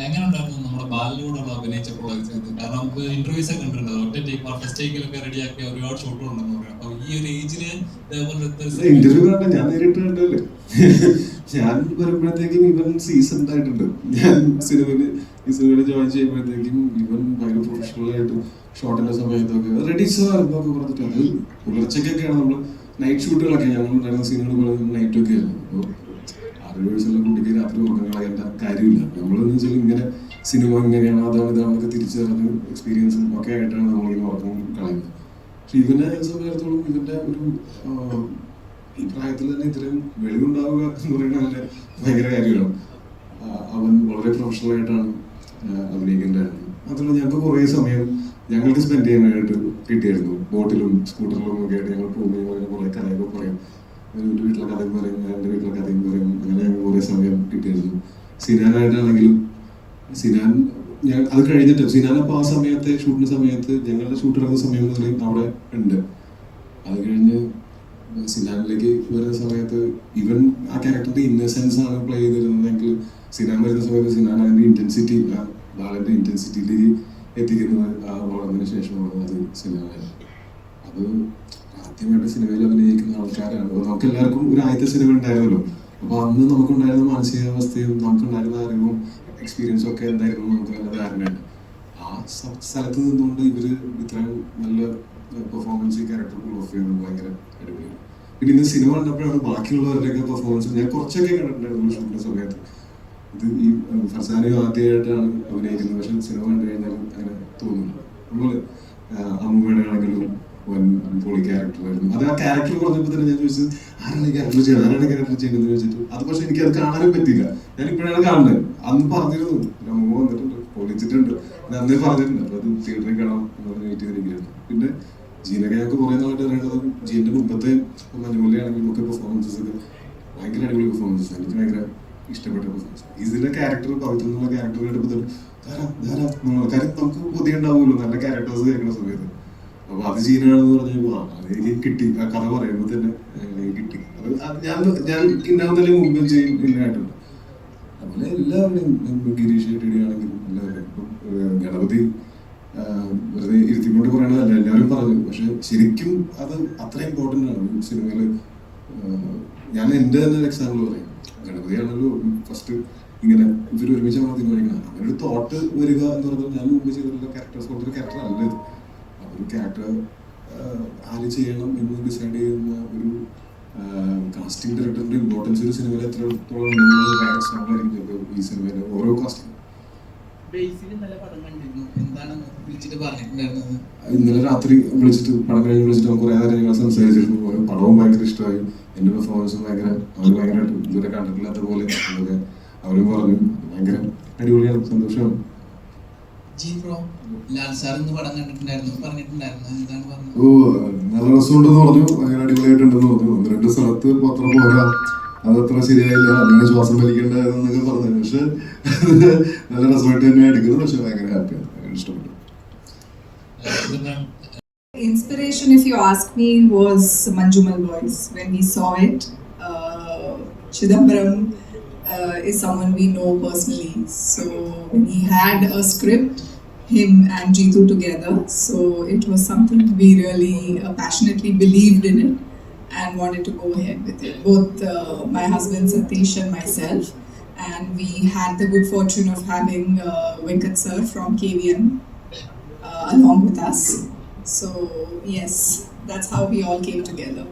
എങ്ങനെ ഉണ്ടായിരുന്നു നമ്മുടെ ബാലിനോടുള്ള അഭിനയിച്ചപ്പോൾ? കാരണം നമുക്ക് ഇന്റർവ്യൂസ് ഒക്കെ കണ്ടിട്ടുണ്ട്, ഒറ്റ ടേക്ക് ഫസ്റ്റ് ടേക്കിലൊക്കെ റെഡിയാക്കിയ ഒരുപാട് ഷോട്ടുകൾ ഉണ്ടെന്ന് പറയാം. അപ്പൊ ഈ ഒരു ഏജില് ഇന്റർവ്യൂ കണ്ട ഞാൻ നേരിട്ട് കണ്ടല്ലേ. ഞാൻ വരുമ്പോഴത്തേക്കും ഇവൻ സീസൺഡ് ആയിട്ടുണ്ട്. ഞാൻ ഈ സിനിമയിൽ ജോയിൻ ചെയ്യുമ്പോഴത്തേക്കും ഇവൻ ഭയങ്കര പ്രൊഫഷണൽ ആയിട്ട് ഷോട്ടിന്റെ സമയത്തൊക്കെ റെഡി സാർ എന്നൊക്കെ പറഞ്ഞിട്ട്, അത് പുലർച്ചയ്ക്കൊക്കെയാണ് നമ്മൾ നൈറ്റ് ഷൂട്ടുകളൊക്കെ ഞങ്ങൾ ഉണ്ടായിരുന്ന സീനുകൾ നൈറ്റൊക്കെ ആയിരുന്നു. അപ്പോൾ 6 വയസ്സുള്ള കുട്ടിക്ക് രാത്രി ഉറക്കം കളയേണ്ട കാര്യമില്ല. നമ്മളെന്ന് വെച്ചാൽ ഇങ്ങനെ സിനിമ ഇങ്ങനെയാണ് അതാണ് ഇതാണെന്നൊക്കെ തിരിച്ചറിഞ്ഞ് എക്സ്പീരിയൻസും ഒക്കെ ആയിട്ടാണ് നമ്മളിങ്ങനെ ഉറക്കം കളയുന്നത്. പക്ഷെ ഇവനെ സംബന്ധിച്ചിടത്തോളം ഇവന്റെ ഒരു ഈ പ്രായത്തിൽ തന്നെ ഇത്രയും വെളിവുണ്ടാവുക എന്ന് പറയുന്നത് തന്നെ ഭയങ്കര കാര്യമാണ്. അവൻ വളരെ പ്രൊഫഷണൽ ആയിട്ടാണ് അഭിനയിക്കേണ്ടതായിരുന്നു. മാത്രമല്ല ഞങ്ങൾക്ക് കുറേ സമയം ഞങ്ങൾക്ക് സ്പെൻഡ് ചെയ്യാനായിട്ട് കിട്ടിയായിരുന്നു. ബോട്ടിലും സ്കൂട്ടറിലും ഒക്കെ ആയിട്ട് ഞങ്ങൾ പോകുമ്പോൾ ഞങ്ങൾ കുറേ കഥയൊക്കെ പറയും. എൻ്റെ വീട്ടിലെ കഥയും പറയും, എൻ്റെ വീട്ടിലെ കഥയും പറയും. അങ്ങനെ ഞങ്ങൾ കുറേ സമയം കിട്ടിയായിരുന്നു. സിനാനായിട്ടാണെങ്കിലും സിനാൻ ഞാൻ അത് കഴിഞ്ഞിട്ട് സിനാൻ അപ്പോൾ ആ സമയത്തെ ഷൂട്ടിൻ്റെ സമയത്ത് ഞങ്ങളുടെ ഷൂട്ട് നടക്കുന്ന സമയം മുതൽ അവിടെ ഉണ്ട്. അത് കഴിഞ്ഞ് സിനാനിലേക്ക് വരുന്ന സമയത്ത് ഇവൻ ആ ക്യാരക്ടറിന്റെ ഇന്നസെൻസ് ആണ് പ്ലേ ചെയ്തിരുന്നതെങ്കിൽ സിനാൻ വരുന്ന സമയത്ത് സിനാൻ അതിന്റെ ഇന്റൻസിറ്റി ബാലന്റെ ഇന്റൻസിറ്റിയിലേക്ക് എത്തിക്കുന്നത് വളർന്നതിന് ശേഷമാണ് അത് സിനാനാണ്. അത് ആദ്യമായിട്ട് സിനിമയിൽ അഭിനയിക്കുന്ന ആൾക്കാരാണ്. നമുക്ക് എല്ലാവർക്കും ഒരു ആദ്യത്തെ സിനിമ ഉണ്ടായിരുന്നല്ലോ. അപ്പൊ അന്ന് നമുക്കുണ്ടായിരുന്ന മാനസികാവസ്ഥയും നമുക്കുണ്ടായിരുന്ന അറിവും എക്സ്പീരിയൻസും ഒക്കെ എന്തായിരുന്നു നമുക്ക് നല്ല ധാരണയുണ്ട്. ആ സ്ഥലത്ത് നിന്നുകൊണ്ട് ഇവര് ഇത്രയും നല്ല പെർഫോമൻസ് ക്യാരക്ടർ പുൾ ഓഫ് ചെയ്യുന്നത് ഭയങ്കര അടിപൊളിയാണ്. പിന്നെ ഇന്ന് സിനിമ കണ്ടപ്പോഴാണ് ബാക്കിയുള്ളവരുടെയൊക്കെ പെർഫോമൻസ് ഞാൻ കുറച്ചൊക്കെ കണ്ടിട്ടുണ്ടായിരുന്നു ഷൂട്ടിന്റെ സമയത്ത്. ഇത് ഈ ഫർസാനി ആദ്യമായിട്ടാണ് അഭിനയിക്കുന്നത്. പക്ഷെ സിനിമ കണ്ടു കഴിഞ്ഞാൽ അങ്ങനെ തോന്നുന്നു. നമ്മള് അമ്മൂമ്മയുടെ ആണെങ്കിലും പൊളി ക്യാരക്ടറായിരുന്നു. അത് ആ ക്യാരക്ടർ പറഞ്ഞപ്പോൾ തന്നെ ഞാൻ ചോദിച്ചത് ആരാണ് ക്യാരക്ടർ ചെയ്യുന്നത്, ആരാണ് ക്യാരക്ടർ ചെയ്യുന്നത് ചോദിച്ചിട്ട് അത് പക്ഷെ എനിക്ക് അത് കാണാനും പറ്റില്ല. ഞാൻ ഇപ്പോഴാണ് കാണുന്നത്. അന്ന് പറഞ്ഞിരുന്നു അമ്മൂമ്മ വന്നിട്ടുണ്ട്, പൊളിച്ചിട്ടുണ്ട്, അന്നേ പറഞ്ഞിട്ടുണ്ട്. അപ്പൊ അത് തിയേറ്ററിൽ കാണാം എന്ന് വെയിറ്റ് ചെയ്തിരിക്കുകയായിരുന്നു. പിന്നെ ജീനൊക്കെ ഞങ്ങൾക്ക് കുറെ നാളായിട്ട് അറിയേണ്ടത് ജീന്റെ മുമ്പത്തെ മഞ്ഞുമല്ലയാണെങ്കിലും ഒക്കെ പെർഫോമൻസസ് ഒക്കെ ഭയങ്കര അടിപൊളി പെർഫോമൻസസ്. എനിക്ക് ഭയങ്കര ഇഷ്ടപ്പെട്ട പെർഫോമൻസ്. ഇതിന്റെ ക്യാരക്ടർ പവിത്ര എന്നുള്ള ക്യാരക്ടർ എടുപ്പത്തിൽ കാര്യം നമുക്ക് പുതിയ ഉണ്ടാവുമല്ലോ നല്ല ക്യാരക്ടേഴ്സ് കേൾക്കുന്ന സമയത്ത്. അപ്പൊ അത് ജീനാണെന്ന് പറഞ്ഞപ്പോ അത് എനിക്ക് കിട്ടി. ആ കഥ പറയുമ്പോൾ തന്നെ എനിക്ക് കിട്ടി. അത് ഞാൻ ഉണ്ടാവുന്നതിന് മുമ്പ് ചെയ്യുന്നതായിട്ടുണ്ട്. അതുപോലെ എല്ലാവരുടെയും ഗിരീഷ് ഷെട്ടി ആണെങ്കിലും എല്ലാവരും ഇപ്പം ഗണപതി വെറുതെ ഇരുത്തിക്കൊണ്ട് പറയണതല്ല, എല്ലാവരും പറഞ്ഞു. പക്ഷെ ശരിക്കും അത് അത്ര ഇമ്പോർട്ടൻ്റ് ആണ് സിനിമയിൽ. ഞാൻ എൻ്റെ തന്നെ ഒരു എക്സാമ്പിൾ പറയാം. ഗണപതിയാണല്ലോ ഫസ്റ്റ് ഇങ്ങനെ ഇവർ ഒരുമിച്ചാണ് തീരുമാനിക്കുന്നത്. അങ്ങനെ ഒരു തോട്ട് വരിക എന്ന് പറഞ്ഞാൽ ഞാൻ മുമ്പ് ചെയ്തിട്ടുള്ള ക്യാരക്ടേഴ്സ് പോലത്തെ ക്യാരക്ടർ അല്ല ഇത്. ഒരു ക്യാരക്ടർ ആര് ചെയ്യണം എന്ന് ഡിസൈഡ് ചെയ്യുന്ന ഒരു കാസ്റ്റിംഗ് ഡയറക്ടറിന്റെ ഇമ്പോർട്ടൻസ് ഒരു സിനിമയിൽ എത്രത്തോളം ഉണ്ടെന്നുള്ളത് ഈ സിനിമയിലെ ഓരോ കാസ്റ്റിംഗ്. ഇന്നലെ രാത്രി വിളിച്ചിട്ട് പടം കഴിഞ്ഞ് വിളിച്ചിട്ട് നമുക്ക് കുറെ നേരം ഞങ്ങൾ സംസാരിച്ചിരുന്നു. ഓരോ പടവും ഭയങ്കര ഇഷ്ടമായി, എന്റെ പെർഫോമൻസും ഭയങ്കര അവർ ഭയങ്കരമായിട്ട് ഇതുവരെ കണ്ടിട്ടില്ലാത്ത പോലെ അതൊക്കെ അവരും പറഞ്ഞു. ഭയങ്കര അടിപൊളിയാണ്, സന്തോഷമാണ്. ഓ നല്ല രസമുണ്ടെന്ന് പറഞ്ഞു, ഭയങ്കര അടിപൊളിയായിട്ടുണ്ടെന്ന് പറഞ്ഞു. ഒന്ന് രണ്ട് സ്ഥലത്ത് അത്ര പോരാ, അതത്ര ശരിയായില്ല, അങ്ങനെ ശ്വാസം വലിക്കേണ്ടതെന്നൊക്കെ പറഞ്ഞു. പക്ഷെ നല്ല രസമായിട്ട് തന്നെ എടുക്കുന്നത്. പക്ഷെ ഭയങ്കര ഹാപ്പിയാണ്, ഭയങ്കര ഇഷ്ടപ്പെട്ടു. Inspiration, if you ask me, was Manjumal Boys. When we saw it, Chidambaram is someone we know personally. So when he had a script, him and Jeetu together, so it was something we really passionately believed in it and wanted to go ahead with it. Both my husband Satish and myself, and we had the good fortune of having Venkat sir from KVN along with us. So yes, that's how we all came together.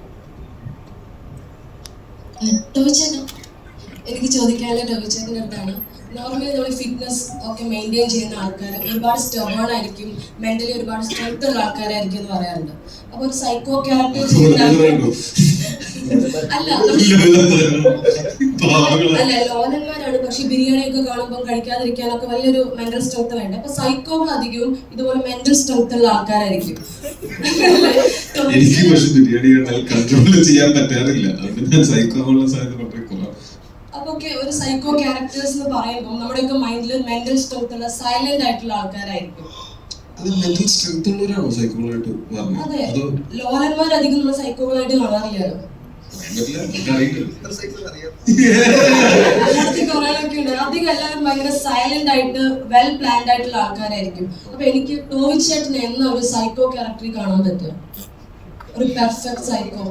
എനിക്ക് ചോദിക്കാനുള്ള ടോവിച്ചേട്ടൻ്റെ അടുത്താണ്. Normally നമ്മൾ fitness ഒക്കെ maintain ചെയ്യുന്ന ആൾക്കാർ ഒരുപാട് stubborn ആയിരിക്കും, mentally ഒരുപാട് സ്ട്രെങ്ത് ഉള്ള ആൾക്കാരായിരിക്കും എന്ന് പറയാറുണ്ട്. അപ്പൊ ഒരു സൈക്കോ ക്യാരക്ടർ ചെയ്യുന്ന അല്ല ലോലന്മാരാണ്, പക്ഷെ ബിരിയാണി ഒക്കെ കാണുമ്പോൾ കഴിക്കാതിരിക്കാനൊക്കെ വലിയൊരു മെന്റൽ സ്ട്രെങ്ത് വേണ്ട. അപ്പൊ സൈക്കോകൾ അധികവും ഇതുപോലെ മെന്റൽ സ്ട്രെങ്ത് ഉള്ള ആൾക്കാരായിരിക്കും. എനിക്ക് പക്ഷെ ബിരിയാണി കൺട്രോൾ ചെയ്യാൻ പറ്റാറില്ല, അതുകൊണ്ട് സൈക്കോ സാധ്യത വളരെ കുറവാണ്. അപ്പൊ ഒരു സൈക്കോ ക്യാരക്ടേഴ്സ് എന്ന് പറയുമ്പോൾ നമ്മുടെയൊക്കെ മൈൻഡിൽ മെന്റൽ സ്ട്രെങ്ത് ഉള്ള സൈലന്റ് ആയിട്ടുള്ള ആൾക്കാരായിരിക്കും. അത് മെന്റൽ സ്ട്രെങ്ത് ഉള്ളവരാണോ സൈക്കോളായിട്ട് പറഞ്ഞത്? അതെ, ലോലന്മാരധികം നമ്മൾ സൈക്കോകളായിട്ട് കാണാറില്ലല്ലോ. അധികം എല്ലാവരും ഭയങ്കര സൈലന്റ് ആയിട്ട് വെൽ പ്ലാൻഡ് ആയിട്ടുള്ള ആൾക്കാരായിരിക്കും. അപ്പൊ എനിക്ക് ടോവിച്ചേട്ടന് എന്ന ഒരു സൈക്കോ ക്യാരക്ടറിൽ കാണാൻ പറ്റും, ഒരു പെർഫെക്റ്റ് സൈക്കോ.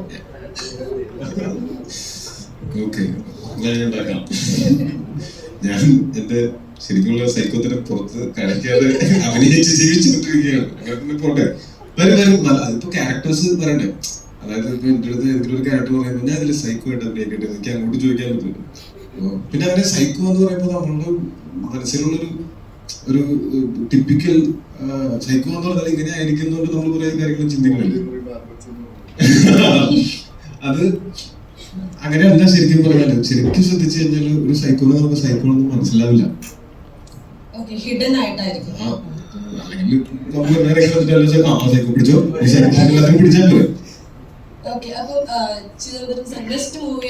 ഞാൻ എന്റെ ശരിക്കുള്ള സൈക്കോത്തിന്റെ പുറത്ത് കളിക്കാതെ അഭിനയിച്ച് ജീവിച്ചുകൊണ്ടിരിക്കുകയാണ്. അങ്ങനെ പോട്ടെ, അതിപ്പോ ക്യാരക്ടേഴ്സ് പറയണ്ടേ. അതായത് ഇപ്പൊ എന്റെ അടുത്ത് ഏതെങ്കിലും ഒരു ക്യാരക്ടർ പറയുമ്പോൾ ഞാൻ അതിൽ സൈക്കോ ആയിട്ട് അഭിനയിക്കട്ടെ, എനിക്ക് അങ്ങോട്ട് ചോദിക്കാൻ പറ്റില്ല. പിന്നെ അങ്ങനെ സൈക്കോ എന്ന് പറയുമ്പോൾ നമ്മളുടെ മനസ്സിലുള്ളൊരു ഒരു ടിപ്പിക്കൽ സൈക്കോ എന്ന് പറഞ്ഞാൽ ഇങ്ങനെ ആയിരിക്കുന്നതുകൊണ്ട് നമ്മൾ കുറെ കാര്യങ്ങളും ചിന്തിക്കുന്നുണ്ട്. അത് അങ്ങനെയല്ല ശരിക്കും പറഞ്ഞാല്. ശരിക്കും ശ്രദ്ധിച്ചു കഴിഞ്ഞാൽ ഒരു സൈക്കോ എന്ന് പറയുമ്പോൾ സൈക്കോ ഒന്നും മനസ്സിലാവില്ല. അല്ലെങ്കിൽ നമുക്ക് സൈക്കോ പിടിച്ചോ എല്ലാത്തിനും പിടിച്ചാൽ പോലെ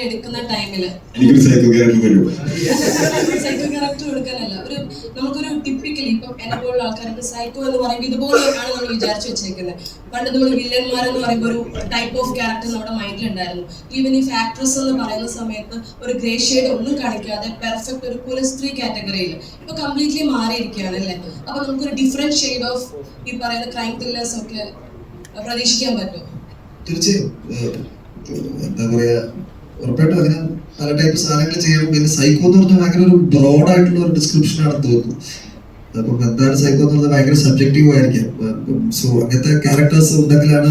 എനിക്കൊരു സൈക്കോ ക്യാരക്ടർ തരുമോ? സൈക്കോ ക്യാരക്ടർ കൊടുക്കാനല്ല, നമുക്കൊരു ടിപ്പിക്കലി ഇപ്പം എന്നെ പോലുള്ള ആൾക്കാർക്ക് സൈക്കോ എന്ന് പറയുമ്പോൾ ഇതുപോലെയാണ് നമ്മൾ വിചാരിച്ചു വെച്ചേക്കുന്നത്. പണ്ട് നമ്മൾ വില്ലന്മാരെന്ന് പറയുമ്പോൾ ഒരു ടൈപ്പ് ഓഫ് ക്യാരക്ടർ നമ്മുടെ മൈൻഡിൽ ഉണ്ടായിരുന്നു. ഈവൻ ഈ ആക്ട്രസ് എന്ന് പറയുന്ന സമയത്ത് ഒരു ഗ്രേ ഷെയ്ഡ് ഒന്നും കാണിക്കാതെ പെർഫെക്റ്റ് ഒരു കുലസ്ത്രീ കാറ്റഗറിയിൽ ഇപ്പൊ കംപ്ലീറ്റ്ലി മാറിയിരിക്കുകയാണ് അല്ലേ? അപ്പൊ നമുക്കൊരു ഡിഫറെന്റ് ഷെയ്ഡ് ഓഫ് ഈ പറയുന്ന ക്രൈം ത്രില്ലേഴ്സ് ഒക്കെ പ്രതീക്ഷിക്കാൻ പറ്റും. തീർച്ചയായും എന്താ പറയാ, ഉറപ്പായിട്ടും അങ്ങനെ പല ടൈപ്പ് സാധനങ്ങൾ ചെയ്യണം. പിന്നെ സൈക്കോ എന്ന് പറഞ്ഞാൽ ഭയങ്കര ഒരു ബ്രോഡ് ആയിട്ടുള്ള ഒരു ഡിസ്ക്രിപ്ഷൻ ആണെന്ന് തോന്നുന്നു. അപ്പം എന്താണ് സൈക്കോ എന്ന് പറഞ്ഞാൽ ഭയങ്കര സബ്ജക്റ്റീവ് ആയിരിക്കാം. സോ അങ്ങനത്തെ ക്യാരക്ടേഴ്സ് ഉണ്ടെങ്കിലാണ്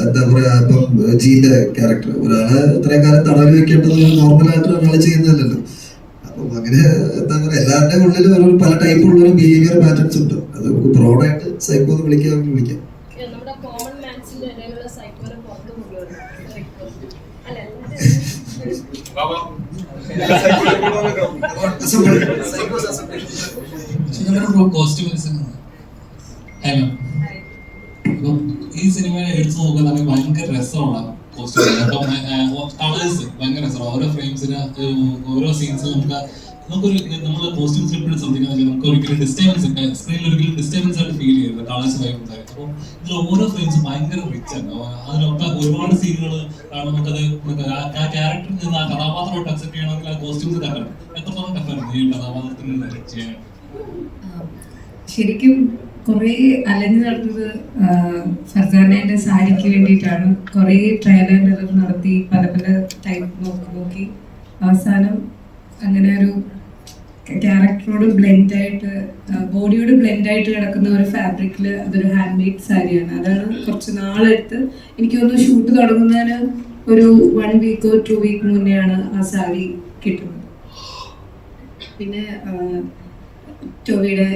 എന്താ പറയാ, ഇപ്പം ജീന്റെ ക്യാരക്ടർ ഒരാളെ ഇത്രയും കാലം തടവിൽ വെക്കേണ്ടത് നോർമലായിട്ട് ഒരാൾ ചെയ്യുന്നതല്ലല്ലോ. അപ്പം അങ്ങനെ എന്താ പറയാ, എല്ലാവരുടെ ഉള്ളിൽ ഒരു പല ടൈപ്പുള്ള ഒരു ബിഹേവിയർ പാറ്റേൺസ് ഉണ്ട്. അത് നമുക്ക് ബ്രോഡായിട്ട് സൈക്കോ എന്ന് വിളിക്കാമെങ്കിൽ വിളിക്കാം. ഈ സിനിമ എടുത്തു നോക്കുകയാണെങ്കിൽ ഭയങ്കര രസമുള്ള കളേഴ്സ് ഭയങ്കര രസമാണ്. ഓരോ ഫ്രെയിംസിന് ഓരോ സീൻസിൽ നമുക്കൊരു നമ്മൾ കോസ്റ്റ്യൂം സ്ലിപ്പിൽ ശ്രദ്ധിക്കുന്നത് നമുക്ക് ഒരിക്കലും ഡിസ്റ്റർബൻസ് സ്ക്രീനിൽ ഒരിക്കലും ഡിസ്റ്റർബൻസ് ആയിട്ട് ഫീൽ ചെയ്യരുത്. കളേഴ്സ് വൈബ്സ് ആയിട്ട്. അപ്പോൾ ഇതിൽ ഓരോ ഫ്രെയിംസും ഭയങ്കര റിച്ച് ആണ്. അതിലൊക്കെ ഒരുപാട് സീനുകൾ കാണുമ്പോൾ നമുക്കത് ആ ക്യാരക്ടറിൽ നിന്ന് ആ കഥാപാത്രമായിട്ട് അക്സെപ്റ്റ് ചെയ്യണമെങ്കിൽ ആ കോസ്റ്റ്യൂംസ് തരണം. എത്രത്തോളം ടഫാണ് ഈ കഥാപാത്രത്തിന് ചെയ്യാൻ? ശരിക്കും കുറേ അലഞ്ഞു നടന്നത് ഫർസാനയുടെ സാരിക്ക് വേണ്ടിയിട്ടാണ്. കുറേ ട്രയൽ ആൻഡ് എറർ നടത്തി പല പല ടൈപ്പ് നോക്കി അവസാനം അങ്ങനെ ഒരു ക്യാരക്ടറോട് ബ്ലെൻഡായിട്ട് ബോഡിയോട് ബ്ലെൻഡായിട്ട് കിടക്കുന്ന ഒരു ഫാബ്രിക്കിൽ അതൊരു ഹാൻഡ് മെയ്ഡ് സാരിയാണ്. അതാണ് കുറച്ച് നാളെടുത്ത് എനിക്ക് തോന്നുന്നു ഷൂട്ട് തുടങ്ങുന്നതിന് ഒരു 1 വീക്കോ 2 വീക്ക് മുന്നെയാണ് ആ സാരി കിട്ടുന്നത്. പിന്നെ ടോവിയുടെ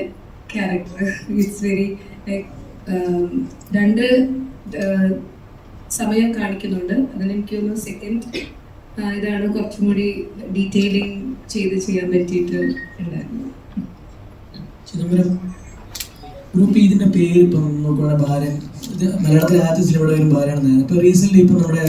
ക്യാരക്ടർ ഇറ്റ്സ് വെരി ലൈക്ക് രണ്ട് സമയം കാണിക്കുന്നുണ്ട്. അതിനെനിക്ക് തോന്നുന്നു സെക്കൻഡ് ഇതാണ് കുറച്ചും കൂടി ഡീറ്റെയിലിംഗ് ചെയ്യാൻ പറ്റിയിട്ട് ഉണ്ടായിരുന്നു. ചിദംബരം ഗ്രൂപ്പ് ഇതിന്റെ പേര് ഇപ്പം നോക്കുകയാണെങ്കിൽ ബാലൻ, ഇത് മലയാളത്തിലെ ആദ്യ സിനിമയുടെ പേരും ബാലാണെന്നാണ്. ഇപ്പൊ റീസെന്റ് ഇപ്പം നമ്മുടെ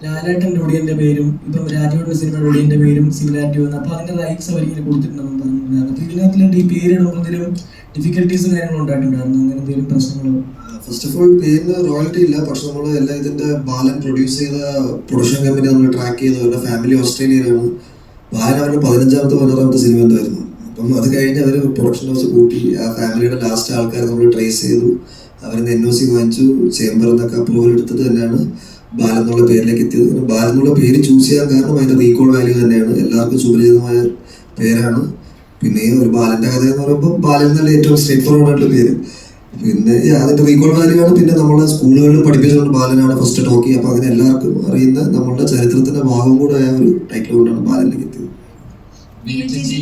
ലാലേട്ടൻ്റെ ഒടിയന്റെ പേരും ഇപ്പം രാജുവിന്റെ സിനിമയുടെ ഒടിയന്റെ പേരും സിമിലാരിറ്റി വന്നു. അപ്പൊ അതിന്റെ റൈറ്റ്സ് അവരിങ്ങനെ കൊടുത്തിട്ടുണ്ടെന്ന് പറഞ്ഞിട്ടുണ്ടായിരുന്നു. അപ്പൊ ഇതിനകത്ത് ഈ പേര് ഇടുമ്പോൾ എന്തെങ്കിലും ഡിഫിക്കൽട്ടീസും കാര്യങ്ങളും ഉണ്ടായിട്ടുണ്ടായിരുന്നു? അങ്ങനെ എന്തെങ്കിലും പ്രശ്നങ്ങളോ? ഫസ്റ്റ് ഓഫ് ഓൾ പേരിന് റോയൽറ്റി ഇല്ല. പക്ഷെ നമ്മൾ എല്ലാം ഇതിന്റെ ബാലൻ പ്രൊഡ്യൂസ് ചെയ്ത പ്രൊഡക്ഷൻ കമ്പനി നമ്മൾ ട്രാക്ക് ചെയ്ത് അവരുടെ ഫാമിലി ഓസ്ട്രേലിയയിലാണ്. ബാലൻ അവരുടെ 15ാമത്തെ 16ാമത്തെ സിനിമ എന്തായിരുന്നു. അപ്പം അത് കഴിഞ്ഞ് അവർ പ്രൊഡക്ഷൻ ഹൗസ് കൂട്ടി ആ ഫാമിലിയുടെ ലാസ്റ്റ് ആൾക്കാർ നമ്മൾ ട്രേസ് ചെയ്തു. അവരിന്ന് NOC വാങ്ങിച്ചു, ചേംബർ എന്നൊക്കെ അപ്രൂവൽ എടുത്തിട്ട് തന്നെയാണ് ബാലൻ എന്നുള്ള പേരിലേക്ക് എത്തിയത്. ബാലൻ എന്നുള്ള പേര് ചൂസ് ചെയ്യാൻ കാരണം അതിന്റെ റീകോൾ വാല്യൂ തന്നെയാണ്. എല്ലാവർക്കും സുപരിചിതമായ പേരാണ്. പിന്നെ ഒരു ബാലന്റെ കഥ എന്ന് പറയുമ്പോൾ ബാലൻ എന്നല്ല ഏറ്റവും സ്ട്രേറ്റ് ഫോർവേഡ് ആയിട്ടുള്ള പേര്. പിന്നെ അതിന്റെ റീകോൾ വാല്യൂ ആണ്. പിന്നെ നമ്മളെ സ്കൂളുകളിൽ പഠിപ്പിച്ചുകൊണ്ട് ബാലനാണ് ഫസ്റ്റ് ടോക്കി. അപ്പൊ അങ്ങനെ എല്ലാവർക്കും അറിയുന്ന നമ്മളുടെ ചരിത്രത്തിന്റെ ഭാഗം കൂടെ ആയ ഒരു ടൈറ്റിൽ കൊണ്ടാണ് ബാലനിലേക്ക് എത്തിയത്. ബീന ചേച്ചി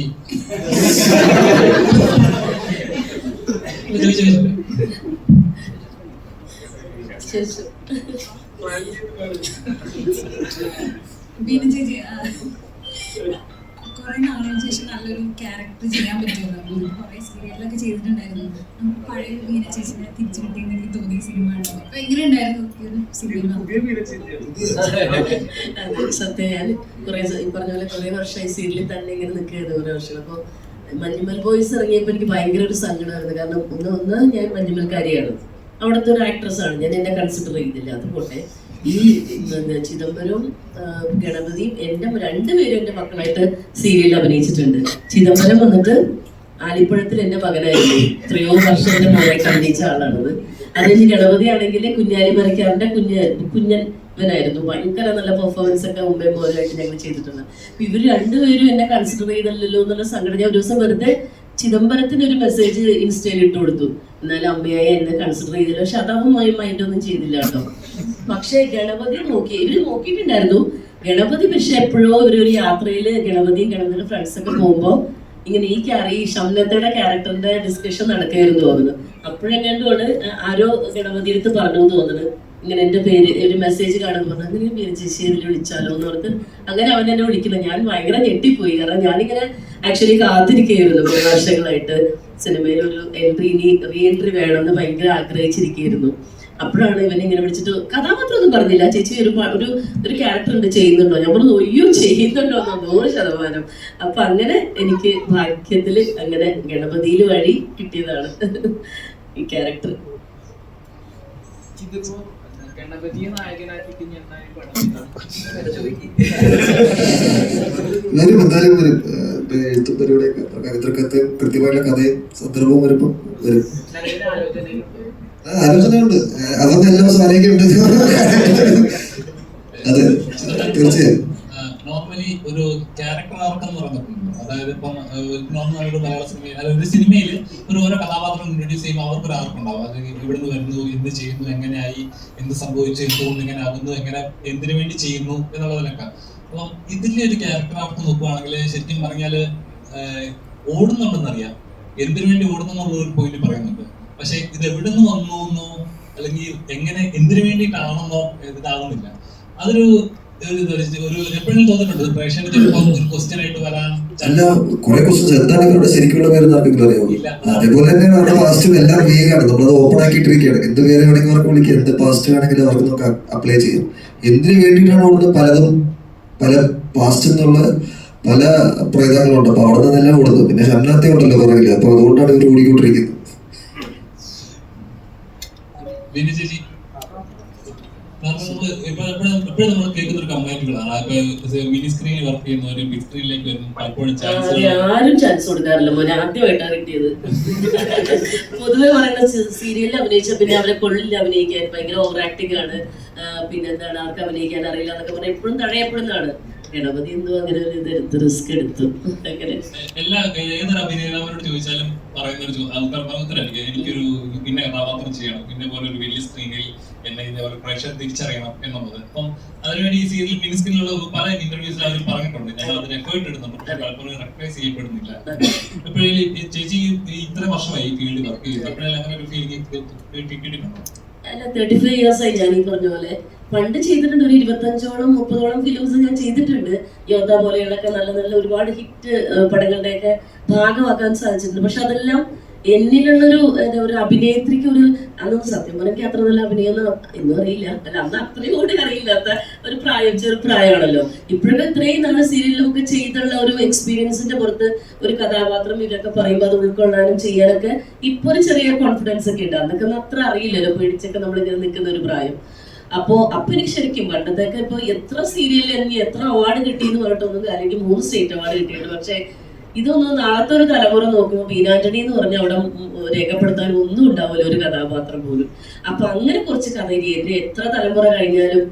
കുറെ നാളിന് ശേഷം നല്ലൊരു ക്യാരക്ടർ ചെയ്യാൻ പറ്റുമല്ലോ. കുറെ സീരിയലിലൊക്കെ ചെയ്തിട്ടുണ്ടായിരുന്നു. നമുക്ക് പഴയ ബീന ചേച്ചിനെ തിരിച്ചു കിട്ടിയെന്ന് എനിക്ക് തോന്നിയ സിനിമ ആണ്. അപ്പൊ എങ്ങനെ ഉണ്ടായിരുന്നു സിനിമ? സത്യം ഞാൻ ഈ പറഞ്ഞ പോലെ കുറെ വർഷമായി സീരിയലിൽ തന്നെ ഇങ്ങനെ നിൽക്കുകയായിരുന്നു. കുറെ വർഷം. അപ്പോൾ മഞ്ഞുമൽ ബോയ്സ് ഇറങ്ങിയപ്പോൾ എനിക്ക് ഭയങ്കര ഒരു സങ്കടമായിരുന്നു. കാരണം ഒന്ന് ഞാൻ മഞ്ഞുമൽക്കാരിയാണ്, അവിടുത്തെ ഒരു ആക്ട്രസ് ആണ്. ഞാൻ എന്നെ കൺസിഡർ ചെയ്തില്ല. അതുപോലെ ഈ ചിദംബരവും ഗണപതിയും എൻ്റെ രണ്ടുപേരും എൻ്റെ മക്കളായിട്ട് സീരിയലിൽ അഭിനയിച്ചിട്ടുണ്ട്. ചിദംബരം വന്നിട്ട് ആലിപ്പഴത്തിൽ എൻ്റെ മകനായിരുന്നു. എത്രയോ വർഷം എൻ്റെ മകനായിട്ട് അഭിനയിച്ച ആളാണത്. അതിന് ഗണപതി ആണെങ്കിൽ കുഞ്ഞാലി മരക്കാരൻ്റെ കുഞ്ഞനായിരുന്നു. ഭയങ്കര നല്ല പെർഫോമൻസ് ഒക്കെ മുമ്പേ മോനായിട്ട് ഞങ്ങൾ ചെയ്തിട്ടുണ്ട്. അപ്പൊ ഇവർ രണ്ടുപേരും എന്നെ കൺസിഡർ ചെയ്തല്ലോ എന്നുള്ള സങ്കടം. ഞാൻ ഒരു ദിവസം വെറുതെ ചിദംബരത്തിന് ഒരു മെസ്സേജ് ഇൻസ്റ്റയിൽ ഇട്ട് കൊടുത്തു. എന്നാലും അമ്മയായി എന്നെ കൺസിഡർ ചെയ്തില്ല. പക്ഷെ അതാവും മൈൻഡൊന്നും ചെയ്തില്ല കേട്ടോ. പക്ഷെ ഗണപതി ഇവര് നോക്കിയിട്ടുണ്ടായിരുന്നു. ഗണപതി പക്ഷെ എപ്പോഴോ ഒരു യാത്രയിൽ ഗണപതിയുടെ ഫ്രണ്ട്സൊക്കെ പോകുമ്പോൾ ഇങ്ങനെ ഈ ഷംനത്തയുടെ ക്യാരക്ടറിന്റെ ഡിസ്കഷൻ നടക്കുകയായിരുന്നു തോന്നുന്നു. അപ്പോഴെങ്ങാണ്ടുമാണ് ആരോ ഗണപതിയെടുത്ത് പറഞ്ഞു തോന്നുന്നത്, ഇങ്ങനെ എൻ്റെ പേര് ഒരു മെസ്സേജ് കാണുമ്പോൾ അങ്ങനെ പേര് ചേച്ചി ഇതിൽ വിളിച്ചാലോ എന്ന് പറഞ്ഞിട്ട് അങ്ങനെ അവൻ എന്നെ വിളിക്കുന്നത്. ഞാൻ ഭയങ്കര ഞെട്ടിപ്പോയി. കാരണം ഞാനിങ്ങനെ ആക്ച്വലി കാത്തിരിക്കുകയായിരുന്നു കുറേ വർഷങ്ങളായിട്ട് സിനിമയിൽ ഒരു റീ എൻട്രി വേണമെന്ന് ഭയങ്കര ആഗ്രഹിച്ചിരിക്കുകയായിരുന്നു. അപ്പോഴാണ് ഇവനിങ്ങനെ വിളിച്ചിട്ട് കഥാപാത്രമൊന്നും പറഞ്ഞില്ല, ചേച്ചി ഒരു ക്യാരക്ടർ ഉണ്ട് ചെയ്യുന്നുണ്ടോ? ഞാൻ പറഞ്ഞു ഒയ്യോ ചെയ്യുന്നുണ്ടോ എന്നോ 100%. അപ്പൊ അങ്ങനെ എനിക്ക് ഭാഗ്യത്തിൽ അങ്ങനെ ഗണപതിയിൽ വഴി കിട്ടിയതാണ് ഈ ക്യാരക്ടർ. എഴുത്തും പരിപാടിയൊക്കെ കവിതർക്കത്ത് കൃത്യമായുള്ള കഥയും സന്ദർഭവും വരുമ്പോൾ വരും. ആലോചനയുണ്ട്, അതൊന്നും എല്ലാ സാധനങ്ങളുണ്ട്. അതെ, തീർച്ചയായും. നോർമലി ഒരു ക്യാരക്ടർ ആർക്ക് എന്ന് പറഞ്ഞിട്ടുണ്ട്. അതായത് ഇപ്പം നോർമൽ മലയാള സിനിമയിൽ ഒരു സിനിമയിൽ ഓരോ കഥാപാത്രം ഇൻട്രൊഡ്യൂസ് ചെയ്യുമ്പോൾ അവർക്ക് ഒരു ആർക്കുണ്ടാവും. അത് എവിടുന്ന് വരുന്നു, എന്ത് ചെയ്യുന്നു, എങ്ങനെയായി, എന്ത് സംഭവിച്ചു, എന്തുകൊണ്ട് ഇങ്ങനെ ആകുന്നു, എങ്ങനെ എന്തിനു വേണ്ടി ചെയ്യുന്നു എന്നുള്ളതിനൊക്കെ. അപ്പം ഇതിലെ ഒരു ക്യാരക്ടർ ആർക്ക് നോക്കുകയാണെങ്കിൽ ശരിക്കും പറഞ്ഞാൽ ഓടുന്നുണ്ടെന്നറിയാം, എന്തിനു വേണ്ടി ഓടുന്നുള്ള ഒരു പോയിന്റ് പറയുന്നുണ്ട്. പക്ഷെ ഇത് എവിടെ നിന്ന് വന്നു എന്നോ അല്ലെങ്കിൽ എങ്ങനെ എന്തിനു വേണ്ടിയിട്ടാണെന്നോ ഇതാവുന്നില്ല. അതൊരു എപ്പോഴും തോന്നിട്ടുണ്ട് പ്രേക്ഷകന് ചിലപ്പോൾ ഒരു ക്വസ്റ്റ്യൻ ആയിട്ട് വരാൻ. അല്ല, കുറെ ക്വസ്റ്റ്യൻസ് എന്താണ് ഇവരുടെ ശരിക്കുള്ള പേര് ആർക്കെങ്കിലും അറിയാമോ? അതേപോലെ തന്നെയാണ് അവരുടെ പാസ്റ്റും എല്ലാം വേഗമാണ്, നമ്മളത് ഓപ്പൺ ആക്കിയിട്ടിരിക്കുകയാണ്. എന്ത് പേര് വേണമെങ്കിൽ അവർക്ക് വിളിക്കാം, എന്ത് പാസ്റ്റ് വേണമെങ്കിലും അവർക്ക് നമുക്ക് അപ്ലൈ ചെയ്യാം. എന്തിനു വേണ്ടിയിട്ടാണ് ഓടുന്നത്? പലതും പല പാസ്റ്റ് എന്നുള്ള പല പ്രേതങ്ങളുണ്ട്. അപ്പൊ അവിടെ നിന്നെല്ലാം ഓടുന്നത്. പിന്നെ ഷംനാത്തെ ഉണ്ടല്ലോ പുറകില്, അപ്പൊ അതുകൊണ്ടാണ് ഇവർ ഓടിക്കൊണ്ടിരിക്കുന്നത്. ചേച്ചി എപ്പോഴും നമ്മൾ കേൾക്കുന്ന ഒരു കമ്പാരിറ്റീവാണ്. മിനി സ്ക്രീനിൽ വർക്ക് ചെയ്യുന്നവരും ബിഗ് സ്ക്രീനിലേക്ക് വരുന്നു പലപ്പോഴും ആരും ചാൻസ് കൊടുക്കാറില്ല മോനെ, ആദ്യമായിട്ടാണ് കിട്ടിയത്. പൊതുവെ പറയുന്ന സീരിയലിൽ അഭിനയിച്ച പിന്നെ അവരെ കൊള്ളിൽ അഭിനയിക്കാൻ ഭയങ്കര ഓവർ ആക്ടിംഗ് ആണ്, പിന്നെ എന്താണ് അവർക്ക് അഭിനയിക്കാൻ അറിയില്ല എന്നൊക്കെ പറഞ്ഞാൽ എപ്പോഴും തടയപ്പെടുന്നതാണ്. ഗണപതി എന്തോ അങ്ങനെ ഒരു ഇതെടുത്ത് റിസ്ക് എടുത്തു. അങ്ങനെ എല്ലാ ഏതൊരു അഭിനേതാവിനോട് ചോദിച്ചാലും പറയുന്നൊരു എനിക്കൊരു പിന്നെ കഥാപാത്രം ചെയ്യണം, പിന്നെ പോലെ ഒരു വലിയ സ്ക്രീനിൽ എന്നെ ഇതേപോലെ പ്രേക്ഷകർ തിരിച്ചറിയണം എന്നുള്ളത്. അപ്പം അതിനുവേണ്ടി ഈ സീരിയൽ മിനി സ്ക്രീനിലുള്ള പല ഇന്റർവ്യൂസിൽ അവർ പറഞ്ഞിട്ടുണ്ട്. ഞങ്ങൾ അതിന് എഫേർട്ട് എടുക്കുന്നുണ്ട്, പക്ഷെ പലപ്പോഴും റെക്കഗ്നൈസ് ചെയ്യപ്പെടുന്നില്ല. എപ്പോഴും ചേച്ചി ഇത്ര വർഷമായി ഈ ഫീൽഡിൽ വർക്ക് ചെയ്തു, എപ്പോഴും അങ്ങനെ ഒരു ഫീലിംഗ് കിട്ടിയിട്ടുണ്ടോ? അല്ല, 35 years ആയി ഞാൻ ഈ പറഞ്ഞ പോലെ. പണ്ട് ചെയ്തിട്ടുണ്ട്, ഒരു 25ഓളം 30ഓളം ഫിലിംസ് ഞാൻ ചെയ്തിട്ടുണ്ട്. യോദ്ധ പോലെയുള്ളൊക്കെ നല്ല നല്ല ഒരുപാട് ഹിറ്റ് പടങ്ങളുടെയൊക്കെ ഭാഗമാക്കാൻ സാധിച്ചിട്ടുണ്ട്. പക്ഷെ അതെല്ലാം എന്നിലുള്ളൊരു ഒരു അഭിനേത്രിക്ക് ഒരു അന്നൊന്നും സത്യം പറഞ്ഞാൽ അത്ര നല്ല അഭിനയം എന്നും അറിയില്ല. അല്ല, അന്ന് അത്രയും കൂടി അറിയില്ലാത്ത ഒരു ചെറുപ്രായമാണല്ലോ. ഇപ്പോഴൊക്കെ ഇത്രയും നല്ല സീരിയലിലൊക്കെ ചെയ്തുള്ള ഒരു എക്സ്പീരിയൻസിന്റെ പുറത്ത് ഒരു കഥാപാത്രം ഇവരൊക്കെ പറയുമ്പോൾ അത് ഉൾക്കൊള്ളാനും ചെയ്യാനൊക്കെ ഇപ്പൊ ഒരു ചെറിയ കോൺഫിഡൻസ് ഒക്കെ ഉണ്ട്. അന്നൊക്കെ അത്ര അറിയില്ലല്ലോ, പേടിച്ചൊക്കെ നമ്മളിങ്ങനെ നിൽക്കുന്ന ഒരു പ്രായം. അപ്പൊ എനിക്ക് ശരിക്കും പണ്ടത്തൊക്കെ ഇപ്പൊ എത്ര സീരിയലിൽ എനിക്ക് എത്ര അവാർഡ് കിട്ടിയെന്ന് പറഞ്ഞിട്ടൊന്നും അല്ലെങ്കിൽ 3 സ്റ്റേറ്റ് അവാർഡ് കിട്ടിയിട്ടുണ്ട്. പക്ഷെ ഇതൊന്നും നാളത്തെ ഒരു തലമുറ നോക്കുമ്പോൾ ബീനാന്റണി എന്ന് പറഞ്ഞാൽ അവിടെ രേഖപ്പെടുത്താൻ ഒന്നും ഉണ്ടാവില്ല, ഒരു കഥാപാത്രം പോലും. അപ്പൊ അങ്ങനെ കുറച്ച് കഥയിൽ എന്നെ എത്ര തലമുറ കഴിഞ്ഞാലും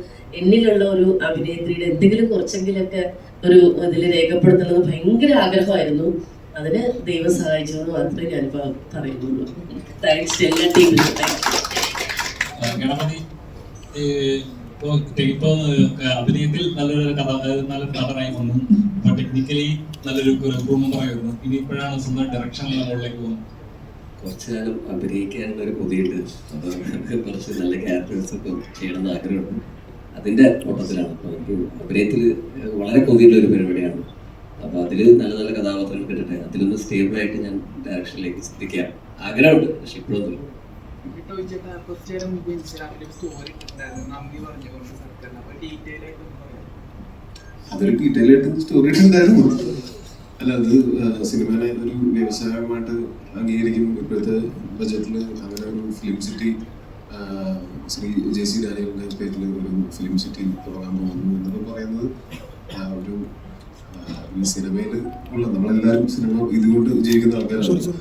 എന്നിലുള്ള ഒരു അഭിനേത്രിയുടെ എന്തെങ്കിലും കുറച്ചെങ്കിലൊക്കെ ഒരു ഇതിൽ രേഖപ്പെടുത്തുന്നത് ഭയങ്കര ആഗ്രഹമായിരുന്നു. അതിന് ദൈവം സഹായിച്ചു എന്ന് മാത്രമേ ഞാനിപ്പോ പറയുന്നുള്ളൂ. താങ്ക്സ് എല്ലാ ടീമിനും. ഇപ്പൊ അഭിനയത്തിൽ നല്ലൊരു നടനായി വന്നു, ടെക്നിക്കലി നല്ലൊരു പെർഫോമറായി വരുന്നു. ഇനി ഇപ്പോഴാണ് സ്വന്തം ഡയറക്ഷനിലുള്ള മുകളിലേക്ക് പോകുന്നത്. കുറച്ചു കാലം അഭിനയിക്കാനുള്ള ഒരു കൊതിയുണ്ട്. അപ്പോൾ കുറച്ച് നല്ല ക്യാരക്ടേഴ്സ് ഒക്കെ ചെയ്യണമെന്ന് ആഗ്രഹമുണ്ട്. അതിന്റെ ഓട്ടത്തിലാണ്. അപ്പോൾ എനിക്ക് അഭിനയത്തിൽ വളരെ കൊതിയുള്ള ഒരു പരിപാടിയാണ്. അപ്പോൾ അതിൽ നല്ല നല്ല കഥാപാത്രങ്ങൾ കിട്ടട്ടെ, അതിലൊന്ന് സ്റ്റേബിളായിട്ട് ഞാൻ ഡയറക്ഷനിലേക്ക് ശ്രദ്ധിക്കാം ആഗ്രഹമുണ്ട്. പക്ഷെ ഇപ്പോഴൊന്നും അതൊരു ഡീറ്റെയിൽ ആയിട്ട് സ്റ്റോറി ഉണ്ടായിരുന്നു. അല്ല, അത് സിനിമയെ ഒരു വ്യവസായമായിട്ട് അംഗീകരിക്കും. ഇപ്പോഴത്തെ ബജറ്റിൽ അങ്ങനെ ഒരു ഫിലിം സിറ്റി ശ്രീ JC ഡാനിയലിന്റെ പേരിൽ ഒരു ഫിലിം സിറ്റി തുടങ്ങാൻ പോകുന്നു എന്നൊക്കെ പറയുന്നത് ഒരു ഈ സിനിമയിൽ ഉള്ള നമ്മളെല്ലാവരും സിനിമ ഇതുകൊണ്ട് ജീവിക്കുന്ന ആൾക്കാരാണ്.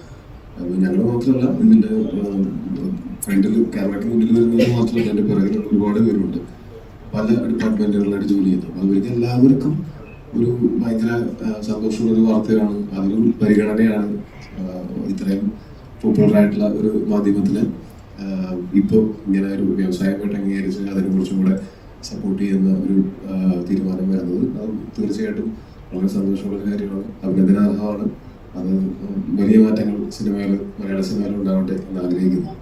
ഞങ്ങൾ മാത്രമല്ല, ഇതിൻ്റെ ഫ്രണ്ടിൽ ക്യാമറയ്ക്ക് മുന്നിൽ വരുന്നത് മാത്രമല്ല, എൻ്റെ പിറകിലുള്ള ഒരുപാട് പേരുണ്ട്, പല ഡിപ്പാർട്ട്മെന്റുകളിലായിട്ട് ജോലി ചെയ്യുന്നത്. അപ്പോൾ അവർക്ക് എല്ലാവർക്കും ഒരു ഭയങ്കര സന്തോഷമുള്ള ഒരു വാർത്തയാണ്, അതൊരു പരിഗണനയാണ്. ഇത്രയും പോപ്പുലറായിട്ടുള്ള ഒരു മാധ്യമത്തിന് ഇപ്പോൾ ഇങ്ങനെ ഒരു വ്യവസായമായിട്ട് അംഗീകരിച്ച് അതിനെക്കുറിച്ചും കൂടെ സപ്പോർട്ട് ചെയ്യുന്ന ഒരു തീരുമാനം വരുന്നത് അത് തീർച്ചയായിട്ടും വളരെ സന്തോഷമുള്ള കാര്യമാണ്, അഭിനന്ദനാർഹമാണ്. അത് വലിയ മാറ്റങ്ങൾ സിനിമയിൽ, മലയാള സിനിമയിൽ ഉണ്ടാവട്ടെ എന്ന് ആഗ്രഹിക്കുന്നു.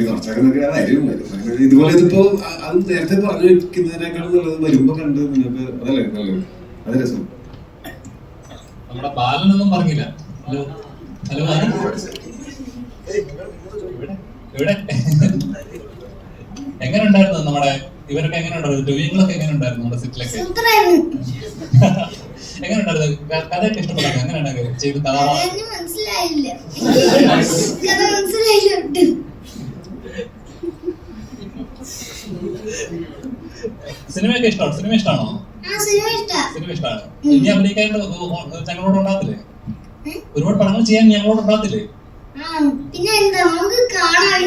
കുറച്ചൊക്കെ വരും. ഇതുപോലെ ഇതിപ്പോ അത് നേരത്തെ പറഞ്ഞു വെക്കുന്നതിനേക്കാളും നല്ലത് വരുമ്പോ കണ്ട് നിങ്ങൾക്ക് അതല്ലേ നല്ലത്, അത് രസം. നമ്മുടെ ബാലനൊന്നും പറഞ്ഞില്ല. ഹലോ ഹലോ, ഇവിടെ എങ്ങനെ ഉണ്ടായിരുന്നു നമ്മുടെ ഇവരൊക്കെ? എങ്ങനെ ഉണ്ടായിരുന്നു? ടൂവിങ്ങളൊക്കെ എങ്ങനെ ഉണ്ടായിരുന്നു നമ്മുടെ സെറ്റിലൊക്കെ? എങ്ങനെ ഉണ്ടായിരുന്നു? കഥയൊക്കെ ഇഷ്ടപ്പെടാം? എങ്ങനെയാണ് ചെയ്ത്? മനസ്സിലായില്ല. സിനിമയൊക്കെ ഇഷ്ടമാണോ? സിനിമ ഇഷ്ടമാണോ? സിനിമ ഇഷ്ടമാണ്. ഇനി അഭിനയിക്കാനായിട്ട് ഞങ്ങളോട് ഉണ്ടാകത്തില്ലേ? ഒരുപാട് പടങ്ങൾ ചെയ്യാൻ ഞങ്ങളോട് ഉണ്ടാകത്തില്ലേ? പിന്നെ എന്താ, നമുക്ക് കാണാൻ